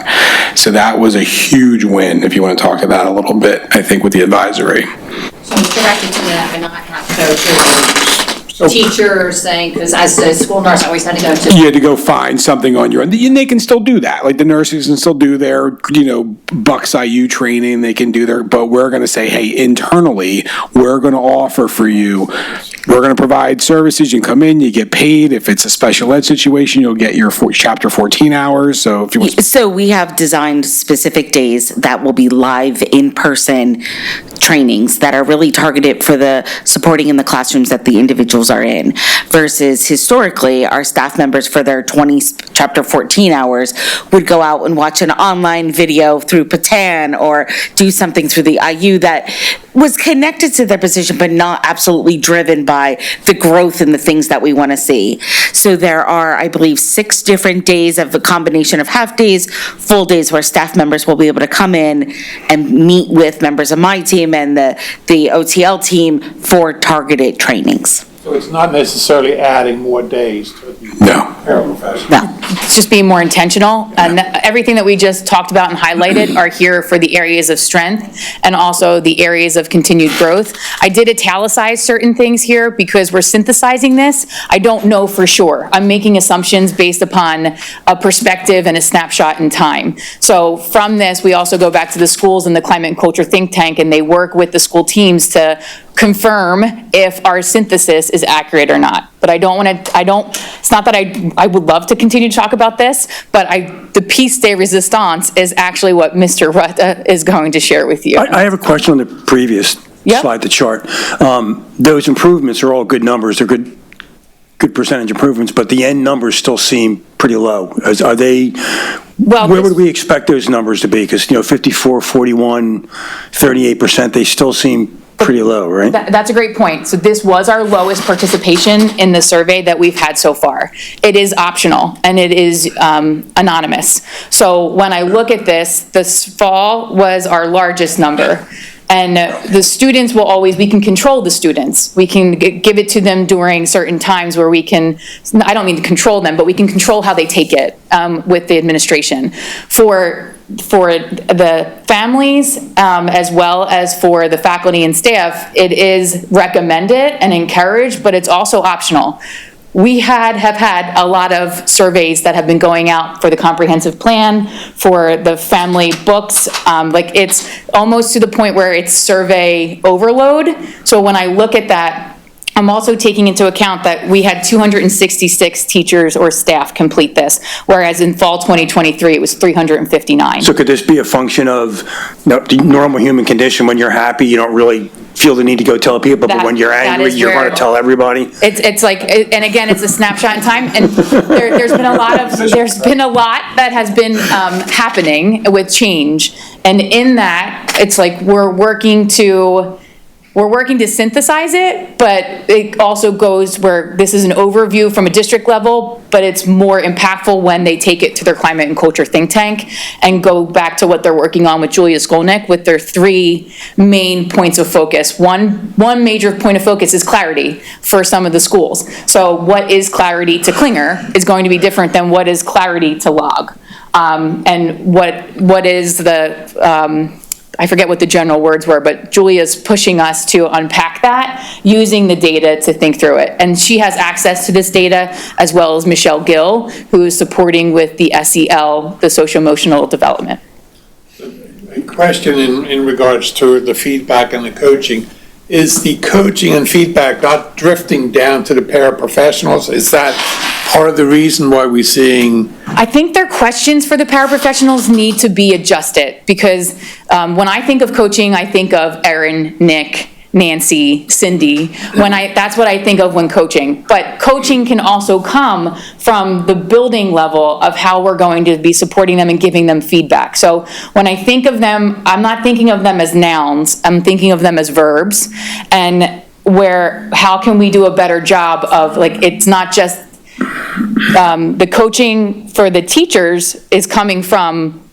So that was a huge win, if you want to talk about it a little bit, I think, with the advisory. So it's directed to them and not have to go to teachers saying, because as a school nurse, I always had to go to. You had to go find something on your own, and they can still do that. Like the nurses can still do their, Bucks IU training, they can do their, but we're going to say, hey, internally, we're going to offer for you, we're going to provide services. You can come in, you get paid. If it's a special ed situation, you'll get your chapter 14 hours. So if you want. So we have designed specific days that will be live in-person trainings that are really targeted for the supporting in the classrooms that the individuals are in, versus historically, our staff members for their chapter 14 hours would go out and watch an online video through Patan or do something through the IU that was connected to their position, but not absolutely driven by the growth and the things that we want to see. So there are, I believe, 6 different days of a combination of half days, full days, where staff members will be able to come in and meet with members of my team and the OTL team for targeted trainings. So it's not necessarily adding more days to the paraprofessionals. No. It's just being more intentional, and everything that we just talked about and highlighted are here for the areas of strength and also the areas of continued growth. I did italicize certain things here because we're synthesizing this. I don't know for sure. I'm making assumptions based upon a perspective and a snapshot in time. So from this, we also go back to the schools and the climate and culture think tank, and they work with the school teams to confirm if our synthesis is accurate or not. But it's not that I would love to continue to talk about this, but the piece de resistance is actually what Mr. Rutta is going to share with you. I have a question on the previous slide, the chart. Those improvements are all good numbers. They're good percentage improvements, but the end numbers still seem pretty low. Are they, where would we expect those numbers to be? Because, 54, 41, 38%, they still seem pretty low, right? That's a great point. So this was our lowest participation in the survey that we've had so far. It is optional and it is anonymous. So when I look at this fall was our largest number. And the students we can control the students. We can give it to them during certain times where we can, I don't mean to control them, but we can control how they take it with the administration. For the families, as well as for the faculty and staff, it is recommended and encouraged, but it's also optional. We have had a lot of surveys that have been going out for the comprehensive plan, for the family books. It's almost to the point where it's survey overload. So when I look at that, I'm also taking into account that we had 266 teachers or staff complete this, whereas in fall 2023, it was 359. So could this be a function of the normal human condition? When you're happy, you don't really feel the need to go tell people, but when you're angry, you're going to tell everybody? It's like, and again, it's a snapshot in time, and there's been a lot that has been happening with change, and in that, it's like we're working to synthesize it, but it also goes where this is an overview from a district level, but it's more impactful when they take it to their climate and culture think tank and go back to what they're working on with Julia Skolnick with their 3 main points of focus. One major point of focus is clarity for some of the schools. So what is clarity to Klinger is going to be different than what is clarity to Log. And what is the, I forget what the general words were, but Julia's pushing us to unpack that using the data to think through it. And she has access to this data, as well as Michelle Gill, who is supporting with the SEL, the social-emotional development. A question in regards to the feedback and the coaching. Is the coaching and feedback not drifting down to the paraprofessionals? Is that part of the reason why we're seeing? I think their questions for the paraprofessionals need to be adjusted, because when I think of coaching, I think of Erin, Nick, Nancy, Cindy, that's what I think of when coaching. But coaching can also come from the building level of how we're going to be supporting them and giving them feedback. So when I think of them, I'm not thinking of them as nouns, I'm thinking of them as verbs. And how can we do a better job of, like, it's not just, the coaching for the teachers is coming from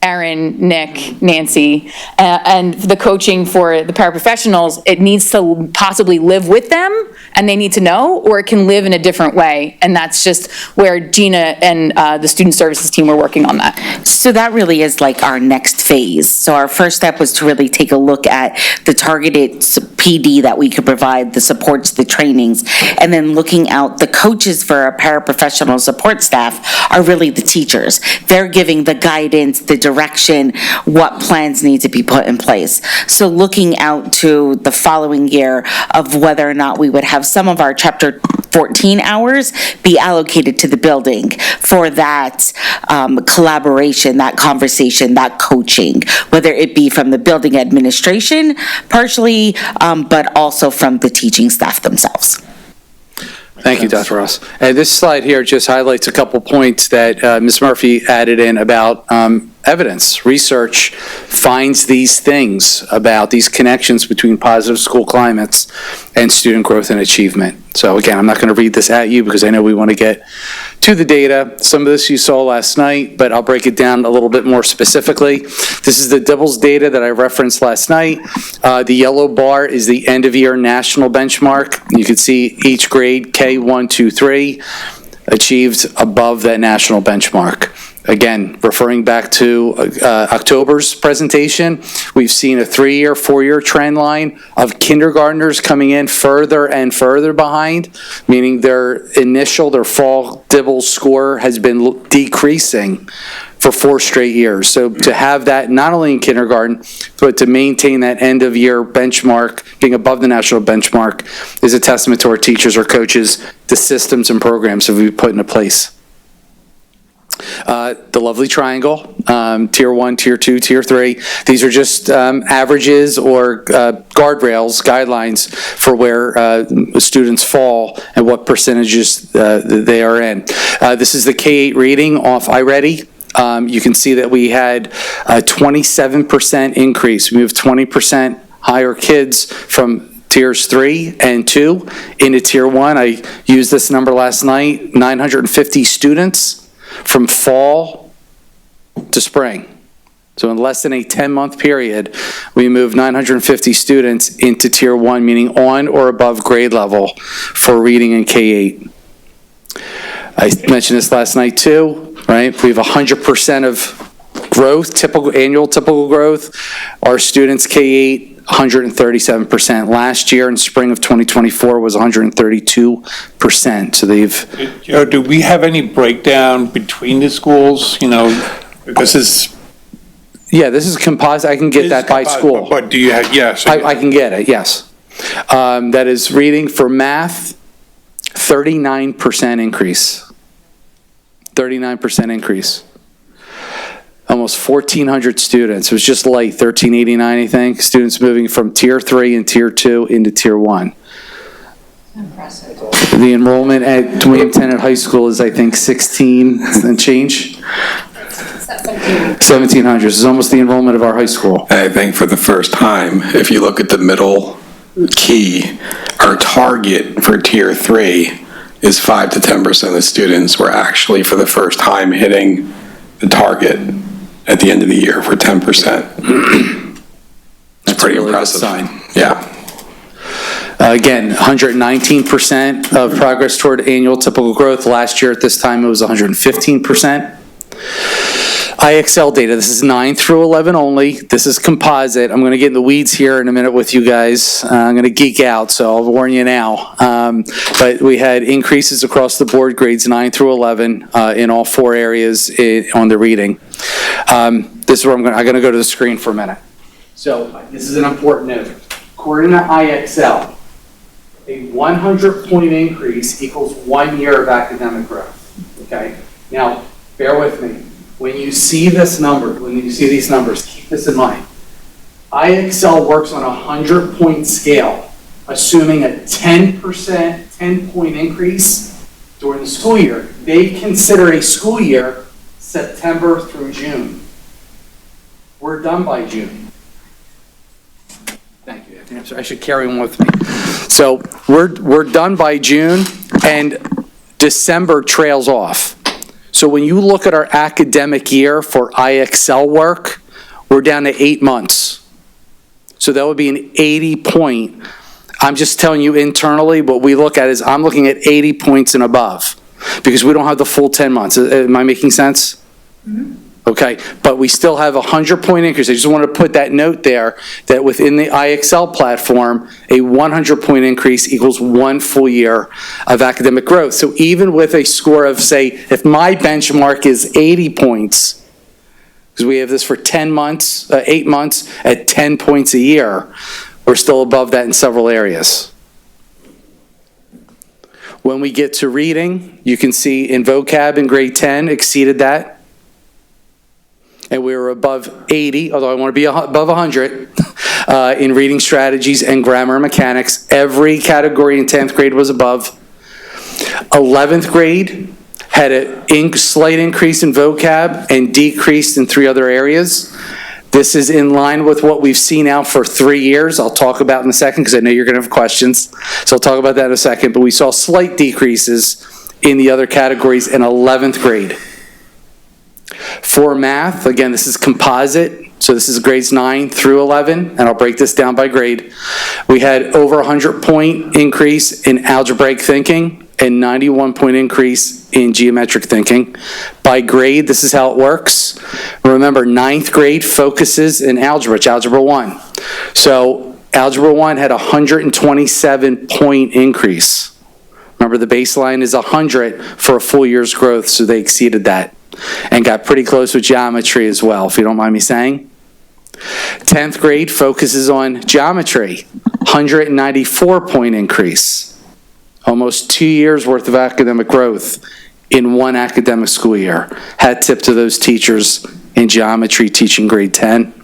Erin, Nick, Nancy, and the coaching for the paraprofessionals, it needs to possibly live with them, and they need to know, or it can live in a different way. And that's just where Gina and the student services team were working on that. So that really is like our next phase. So our first step was to really take a look at the targeted PD that we could provide, the supports, the trainings, and then looking out the coaches for our paraprofessional support staff are really the teachers. They're giving the guidance, the direction, what plans need to be put in place. So looking out to the following year of whether or not we would have some of our Chapter 14 hours be allocated to the building for that collaboration, that conversation, that coaching, whether it be from the building administration partially, but also from the teaching staff themselves. Thank you, Dr. Ross. And this slide here just highlights a couple points that Ms. Murphy added in about evidence. Research finds these things about these connections between positive school climates and student growth and achievement. So again, I'm not going to read this at you because I know we want to get to the data. Some of this you saw last night, but I'll break it down a little bit more specifically. This is the DIBELS data that I referenced last night. The yellow bar is the end of year national benchmark. You can see each grade, K1, 2, 3, achieved above that national benchmark. Again, referring back to October's presentation, we've seen a 3-year, 4-year trend line of kindergartners coming in further and further behind, meaning their fall DIBELS score has been decreasing for 4 straight years. So to have that not only in kindergarten, but to maintain that end of year benchmark, being above the national benchmark, is a testament to our teachers, our coaches, the systems and programs that we've put into place. The lovely triangle, Tier 1, Tier 2, Tier 3. These are just averages or guardrails, guidelines for where students fall and what percentages they are in. This is the K-8 reading off iReady. You can see that we had a 27% increase. We moved 20% higher kids from Tiers 3 and 2 into Tier 1. I used this number last night, 950 students from fall to spring. So in less than a 10-month period, we moved 950 students into Tier 1, meaning on or above grade level for reading in K-8. I mentioned this last night too, right? We have 100% of growth, annual typical growth. Our students K-8, 137%. Last year in spring of 2024 was 132%. So they've... Do we have any breakdown between the schools, because this... Yeah, this is composite. I can get that by school. But do you have, yes. I can get it, yes. That is reading for math, 39% increase. 39% increase. Almost 1,400 students. It was just light, 1,389, I think. Students moving from Tier 3 and Tier 2 into Tier 1. Impressive. The enrollment at William Tennant High School is, I think, 16 and change. 1,700. This is almost the enrollment of our high school. I think for the first time, if you look at the middle key, our target for Tier 3 is 5 to 10% of students were actually for the first time hitting the target at the end of the year for 10%. It's pretty really impressive. Good sign. Yeah. Again, 119% of progress toward annual typical growth. Last year at this time, it was 115%. IXL data, this is 9 through 11 only. This is composite. I'm going to get in the weeds here in a minute with you guys. I'm going to geek out, so I'll warn you now. But we had increases across the board, grades 9 through 11, in all 4 areas on the reading. This is where I'm going to go to the screen for a minute. So this is an important note. According to IXL, a 100-point increase equals 1 year of academic growth, okay? Now, bear with me. When you see this number, when you see these numbers, keep this in mind. IXL works on a 100-point scale, assuming a 10%, 10-point increase during the school year. They consider a school year September through June. We're done by June. Thank you. I'm sorry, I should carry on with me. So we're done by June, and December trails off. So when you look at our academic year for IXL work, we're down to 8 months. So that would be an 80-point. I'm just telling you internally, what we look at is I'm looking at 80 points and above because we don't have the full 10 months. Am I making sense? Mm-hmm. Okay, but we still have a 100-point increase. I just want to put that note there that within the IXL platform, a 100-point increase equals 1 full year of academic growth. So even with a score of, say, if my benchmark is 80 points, because we have this for 10 months, 8 months at 10 points a year, we're still above that in several areas. When we get to reading, you can see in vocab in grade 10 exceeded that. And we were above 80, although I want to be above 100, in reading strategies and grammar and mechanics. Every category in 10th grade was above. 11th grade had a slight increase in vocab and decreased in 3 other areas. This is in line with what we've seen now for 3 years. I'll talk about in a second because I know you're going to have questions. So I'll talk about that in a second. But we saw slight decreases in the other categories in 11th grade. For math, again, this is composite, so this is grades 9 through 11, and I'll break this down by grade. We had over 100-point increase in algebraic thinking and 91-point increase in geometric thinking. By grade, this is how it works. Remember, 9th grade focuses in algebra, it's Algebra 1. So Algebra 1 had a 127-point increase. Remember, the baseline is 100 for a full year's growth, so they exceeded that. And got pretty close with geometry as well, if you don't mind me saying. 10th grade focuses on geometry, 194-point increase. Almost 2 years worth of academic growth in one academic school year. Hat tip to those teachers in geometry teaching grade 10.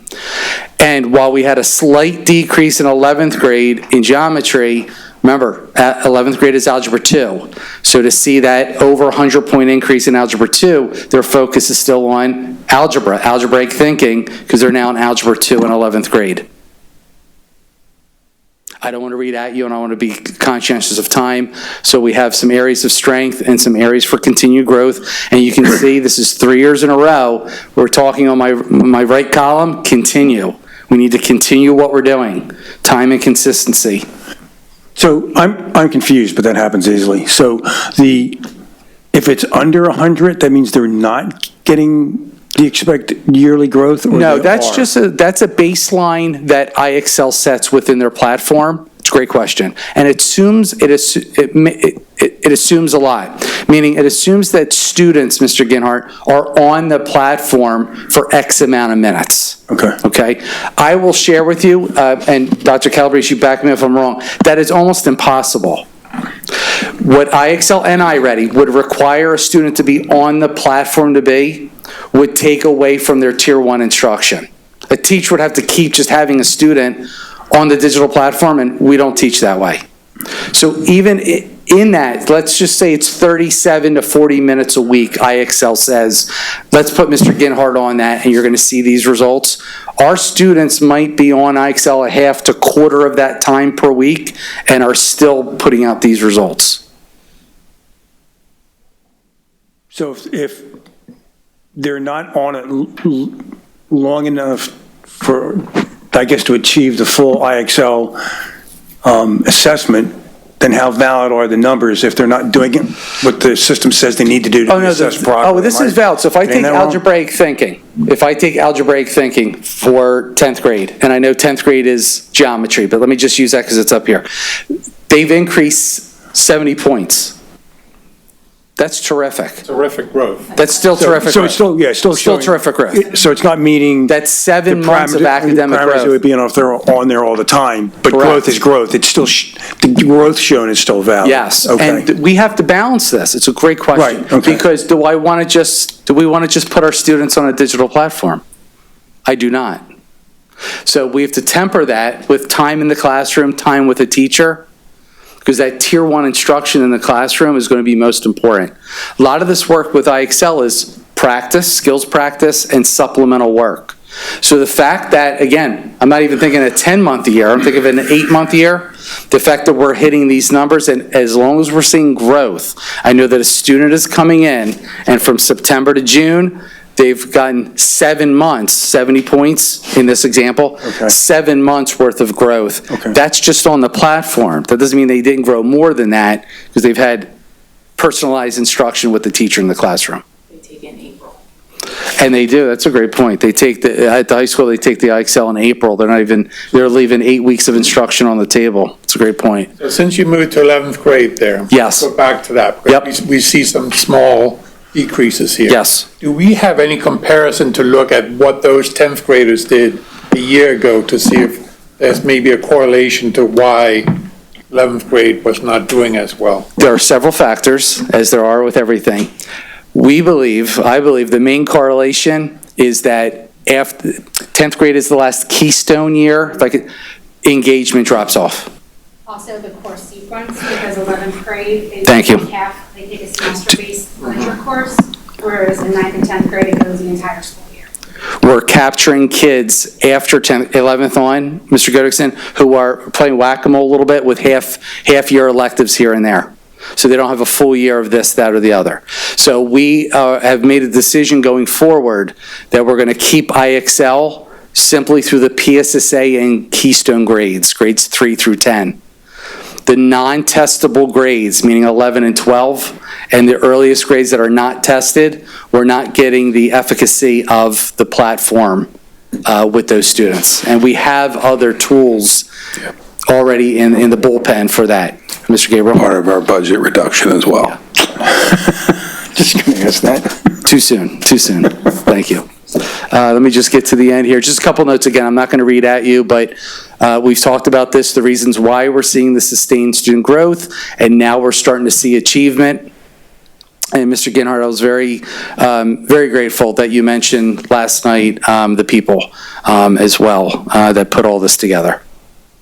And while we had a slight decrease in 11th grade in geometry, remember, 11th grade is Algebra 2. So to see that over 100-point increase in Algebra 2, their focus is still on algebra, algebraic thinking, because they're now in Algebra 2 in 11th grade. I don't want to read at you, and I want to be conscientious of time. So we have some areas of strength and some areas for continued growth. And you can see this is 3 years in a row. We're talking on my right column, continue. We need to continue what we're doing. Time and consistency. So I'm confused, but that happens easily. So if it's under 100, that means they're not getting the expected yearly growth? Or no, that's that's a baseline that IXL sets within their platform. It's a great question. And it assumes a lot, meaning it assumes that students, Mr. Ginhart, are on the platform for X amount of minutes. Okay. Okay. I will share with you, and Dr. Calabrese, you back me if I'm wrong, that is almost impossible. What IXL and iReady would require a student to be on the platform to be would take away from their Tier 1 instruction. A teacher would have to keep just having a student on the digital platform, and we don't teach that way. So even in that, let's just say it's 37 to 40 minutes a week, IXL says, let's put Mr. Ginhart on that, and you're going to see these results. Our students might be on IXL a half to quarter of that time per week and are still putting out these results. So if they're not on it long enough for, I guess, to achieve the full IXL assessment, then how valid are the numbers if they're not doing it what the system says they need to do to be assessed properly? Oh, this is valid. So if I take algebraic thinking, if I take algebraic thinking for 10th grade, and I know 10th grade is geometry, but let me just use that because it's up here. They've increased 70 points. That's terrific. Terrific growth. That's still terrific So growth. it's still, yeah, it's still Still showing. terrific growth. So it's not meeting. That's 7 the months of parameters- academic parameters that would growth. be if they're on there all the time, but Correct. growth is growth. It's still, the growth shown is still valid. Yes, Okay. and we have to balance this. It's a great question. Right, okay. Because do we want to just put our students on a digital platform? I do not. So we have to temper that with time in the classroom, time with a teacher, because that tier 1 instruction in the classroom is going to be most important. A lot of this work with IXL is practice, skills practice, and supplemental work. So the fact that, again, I'm not even thinking a 10-month year, I'm thinking of an 8-month year, the fact that we're hitting these numbers, and as long as we're seeing growth, I know that a student is coming in, and from September to June, they've gotten 7 months, 70 points in this example, Okay. 7 months worth of growth. Okay. That's just on the platform. That doesn't mean they didn't grow more than that, because they've had personalized instruction with the teacher in the classroom. They take in April. And they do, that's a great point. They take at the high school, they take the IXL in April. They're leaving 8 weeks of instruction on the table. It's a great point. So since you moved to 11th grade there. Yes. Go back to that. Yep. We see some small decreases here. Yes. Do we have any comparison to look at what those 10th graders did a year ago to see if there's maybe a correlation to why 11th grade was not doing as well? There are several factors, as there are with everything. I believe the main correlation is that after 10th grade is the last keystone year, engagement drops off. Also the course sequence, because 11th grade, they Thank you. they take a semester-based literature course, whereas in 9th and 10th grade, it goes the entire school year. We're capturing kids after 10th, 11th on, Mr. Godekson, who are playing whack-a-mole a little bit with half-year electives here and there. So they don't have a full year of this, that, or the other. So we have made a decision going forward that we're going to keep IXL simply through the PSSA and Keystone grades 3 through 10. The non-testable grades, meaning 11 and 12, and the earliest grades that are not tested, we're not getting the efficacy of the platform with those students. And we have other tools already in the bullpen for that. Mr. Gabriel? Part of our budget reduction as well. Just going to ask that. Too soon. Thank you. Let me just get to the end here. Just a couple notes again. I'm not going to read at you, but we've talked about this, the reasons why we're seeing the sustained student growth, and now we're starting to see achievement. And Mr. Ginhart, I was very grateful that you mentioned last night the people as well that put all this together.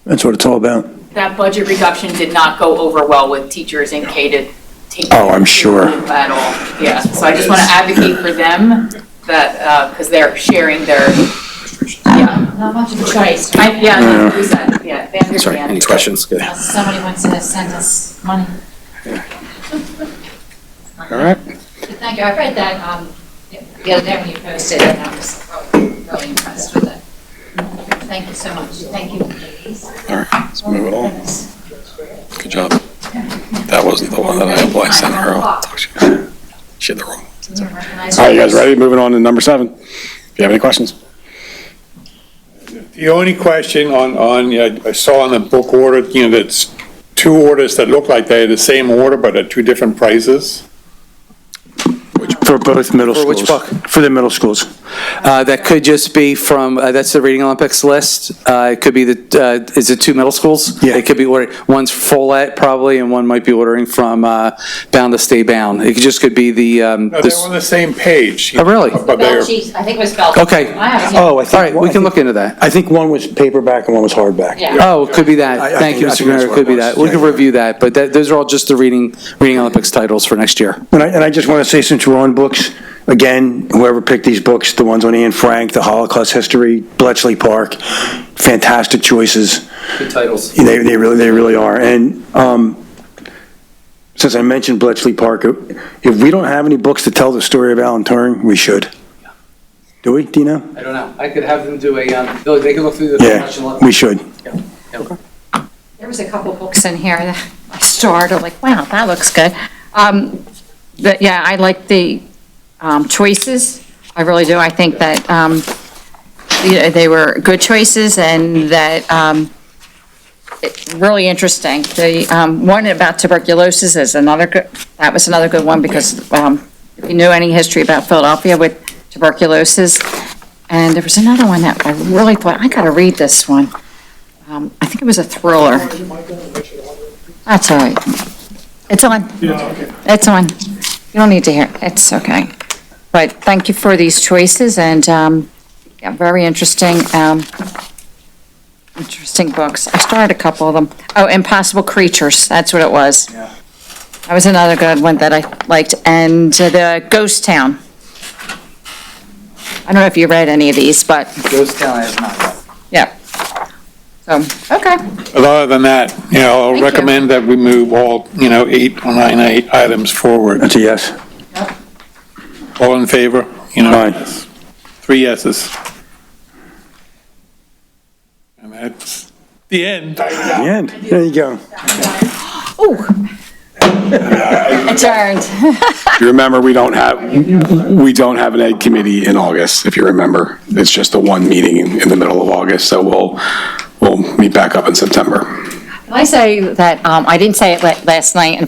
That's what it's all about. That budget reduction did not go over well with teachers in K to take. Oh, I'm sure. At all, yeah. So I just want to advocate for them that, because they're sharing their, yeah. Not much of a choice. Yeah, we said, yeah, they understand. Sorry, any questions? Good. Unless somebody wants to send us money. All right. Thank you. I read that, the other day when you posted it, and I was really impressed with it. Thank you so much. Thank you, ladies. All right, let's move it on. Good job. That wasn't the one that I sent her. I'll talk to you. She had the wrong. All right, you guys ready? Moving on to number 7. If you have any questions. The only question I saw on the book order, that's 2 orders that look like they're the same order, but at 2 different prices. For both middle For schools. which book? For the middle schools. That could just be from, that's the Reading Olympics list. It could be is it 2 middle schools? Yeah. It could be one's Follett probably, and one might be ordering from Bound to Stay Bound. It could be the. No, they're on the same page. Oh, really? But they're, I think it was spelled. Okay. I haven't. Oh, I think. All right, we can look into that. I think one was paperback and one was hardback. Yeah. Oh, it could be that. I Thank you, think Mr. that's Gunnar. It what could be it was. that. We can Yeah. review that, but those are all just the Reading Olympics titles for next year. And I just want to say, since we're on books, again, whoever picked these books, the ones on Anne Frank, the Holocaust history, Bletchley Park, fantastic choices. Good titles. They really are. And since I mentioned Bletchley Park, if we don't have any books to tell the story of Alan Turing, we should. Do we? Do you know? I don't know. I could have them do a, they can look through Yeah, we should. There was a couple books in here that I started, like, wow, that looks good. But yeah, I like the choices. I really do. I think that, they were good choices and that, really interesting. The, one about tuberculosis is another good, that was another good one because, if you know any history about Philadelphia with tuberculosis. And there was another one that I really thought, I gotta read this one. I think it was a thriller. That's all right. It's on. It's on. You don't need to hear, it's okay. But thank you for these choices and, yeah, very interesting, interesting books. I started a couple of them. Oh, Impossible Creatures, that's what it was. That was another good one that I liked. And the Ghost Town. I don't know if you read any of these, but, Ghost Town, I have not read. yeah. So, okay. But other than that, I'll Thank you. recommend that we move all, 8 or 9 items forward. That's a yes. All in favor? Aye. 3 yeses. And that's the end. The end. There you go. Adjourned. You remember, we don't have an ed committee in August, if you remember. It's just the one meeting in the middle of August, so we'll meet back up in September. Can I say that, I didn't say it last night, and